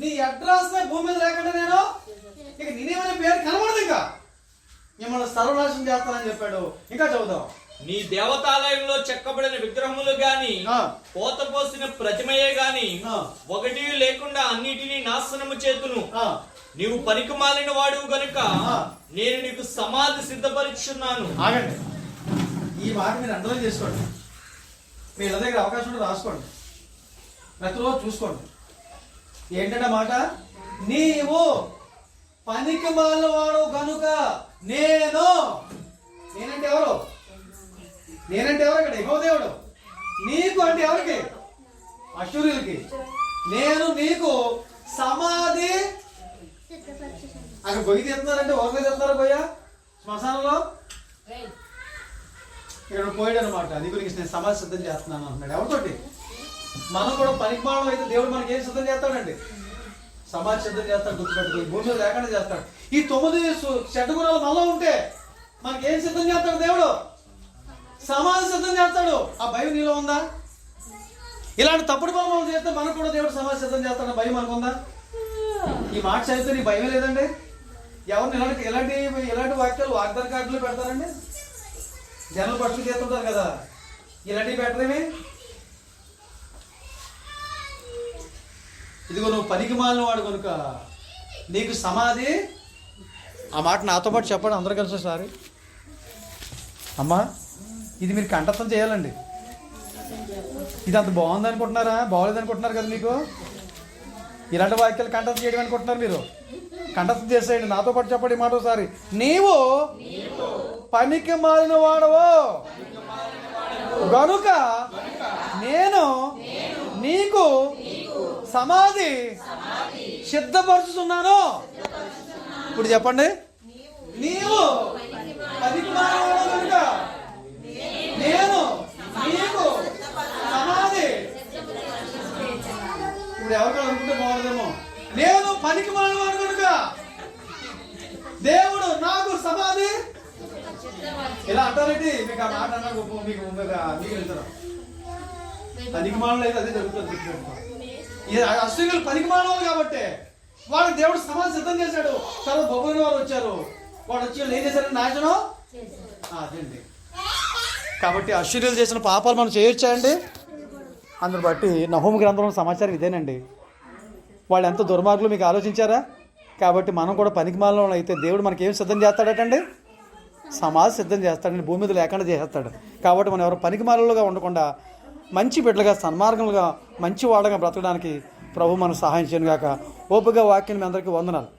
నీ అడ్రస్ భూమి మీద లేకుండా నేను ఇక నినివే అనే పేరు కనబడదు. ఇంకా మిమ్మల్ని సర్వనాశనం చేస్తానని చెప్పాడు. ఇంకా చదువుదాం. నీ దేవతాలయంలో చెక్కబడిన విగ్రహములు గాని, పోత పోసిన ప్రతిమయే గాని ఒకటి లేకుండా అన్నిటినీ నాశనము చేతును. నీవు పనికిమాలిన వాడు గనుక నేను నీకు సమాధి సిద్ధపరిచున్నాను. ఆగండి, ఈ మాట మీరు అండర్లైన్ చేసుకోండి. మీ ఇళ్ళ దగ్గర అవకాశం ఉంటే రాసుకోండి, ప్రతిలో చూసుకోండి. ఏంటంటే మాట, నీవు పనికిమాలిన వాడు గనుక నేనంటే ఎవరు? నేనంటే ఎవరు? ఇక్కడ ఎగో దేవుడు. నీకు అంటే ఎవరికి? అశూరులకి. నేను నీకు సమాధి. అక్కడ గొయ్యి తీస్తున్నారంటే ఒకరి తీస్తున్నారు గొయ్య శ్మశానంలో. ఇక్కడ పోయాడు అనమాట. అది గురించి నేను సమాధి సిద్ధం చేస్తున్నాను అంటున్నాడు. ఎవరితోటి? మనం కూడా పనికిమాలం అయితే దేవుడు మనకి ఏం సిద్ధం చేస్తాడండి? సమాధి సిద్ధం చేస్తాడు. గుర్తుపెట్టుకో, భూమి మీద లేకుండా చేస్తాడు. ఈ 9 చెడ్డ గుణాలు మనలో ఉంటే మనకి ఏం సిద్ధం చేస్తాడు దేవుడు? సమాధి సిద్ధం చేస్తాడు. ఆ భయం నీలో ఉందా? ఇలాంటి తప్పుడు పనులు చేస్తే మనకు కూడా దేవుడు సమాధి సిద్ధం చేస్తాడు. భయం మనకుందా? ఈ మాట చదివితే నీ భయమే లేదండి. ఎవరిని ఇలాంటి వాక్యాలు వాగ్దాన కార్డులు పెడతారండి. జనాలు పట్టుకు చేస్తుంటారు కదా, ఇలాంటివి పెట్టరేమి? ఇదిగో నువ్వు పనికి మాలిన వాడు కనుక నీకు సమాధి. ఆ మాట నాతో పాటు చెప్పండి అందరూ కలిసి సారి. అమ్మా, ఇది మీరు కంఠస్థం చేయాలండి. ఇది అంత బాగుంది అనుకుంటున్నారా? బాగోలేదు అనుకుంటున్నారు కదా. మీకు ఇలాంటి వాక్యాలు కంఠస్థం చేయడం అనుకుంటున్నారు. మీరు కంఠస్థం చేసేయండి. నాతో పాటు చెప్పండి ఈ మాట ఒకసారి. నీవు పనికి మాలిన వాడవో గనుక నేను నీకు సమాధి సిద్ధపరుచుతున్నాను. ఇప్పుడు చెప్పండి. నీవు పనికి మాలిన వాడవు గనుక నేను నీకు సమాధి. ఇప్పుడు ఎవరికో అనుకుంటే బాగుందేమో. నేను పనికి మాలిన వాడు కనుక దేవుడు నాకు సమాధి. ఇలా అంటారండి. మీకు ఆ మాట అన్నా మీకు వెళ్తారు. పనికి మాలలో అయితే అదే జరుగుతుంది. అశ్వినులు పనికి మాలవాళ్ళు కాబట్టి వాళ్ళకి దేవుడు సమాధి సిద్ధం చేశాడు. తర్వాత భగవాన్ వారు వచ్చారు. వాడు వచ్చి ఏం చేశారు? నాశనం అదండి. కాబట్టి అశ్వర్యులు చేసిన పాపాలు మనం చేయొచ్చా అండి? అందుని బట్టి నహూము గ్రంథంలో సమాచారం ఇదేనండి. వాళ్ళు ఎంత దుర్మార్గులు మీకు ఆలోచించారా? కాబట్టి మనం కూడా పనికిమాలలో అయితే దేవుడు మనకి ఏం సిద్ధం చేస్తాడటండి? సమాధి సిద్ధం చేస్తాడని, భూమి మీద లేకుండా చేస్తాడు. కాబట్టి మనం ఎవరు పనికిమాలలుగా ఉండకుండా మంచి బిడ్డలుగా, సన్మార్గంగా, మంచి వాళ్ళగా బ్రతకడానికి ప్రభు మనకు సహాయం చేయను గాక. ఓపిక వాక్యాన్ని మీ అందరికీ వందనాలు.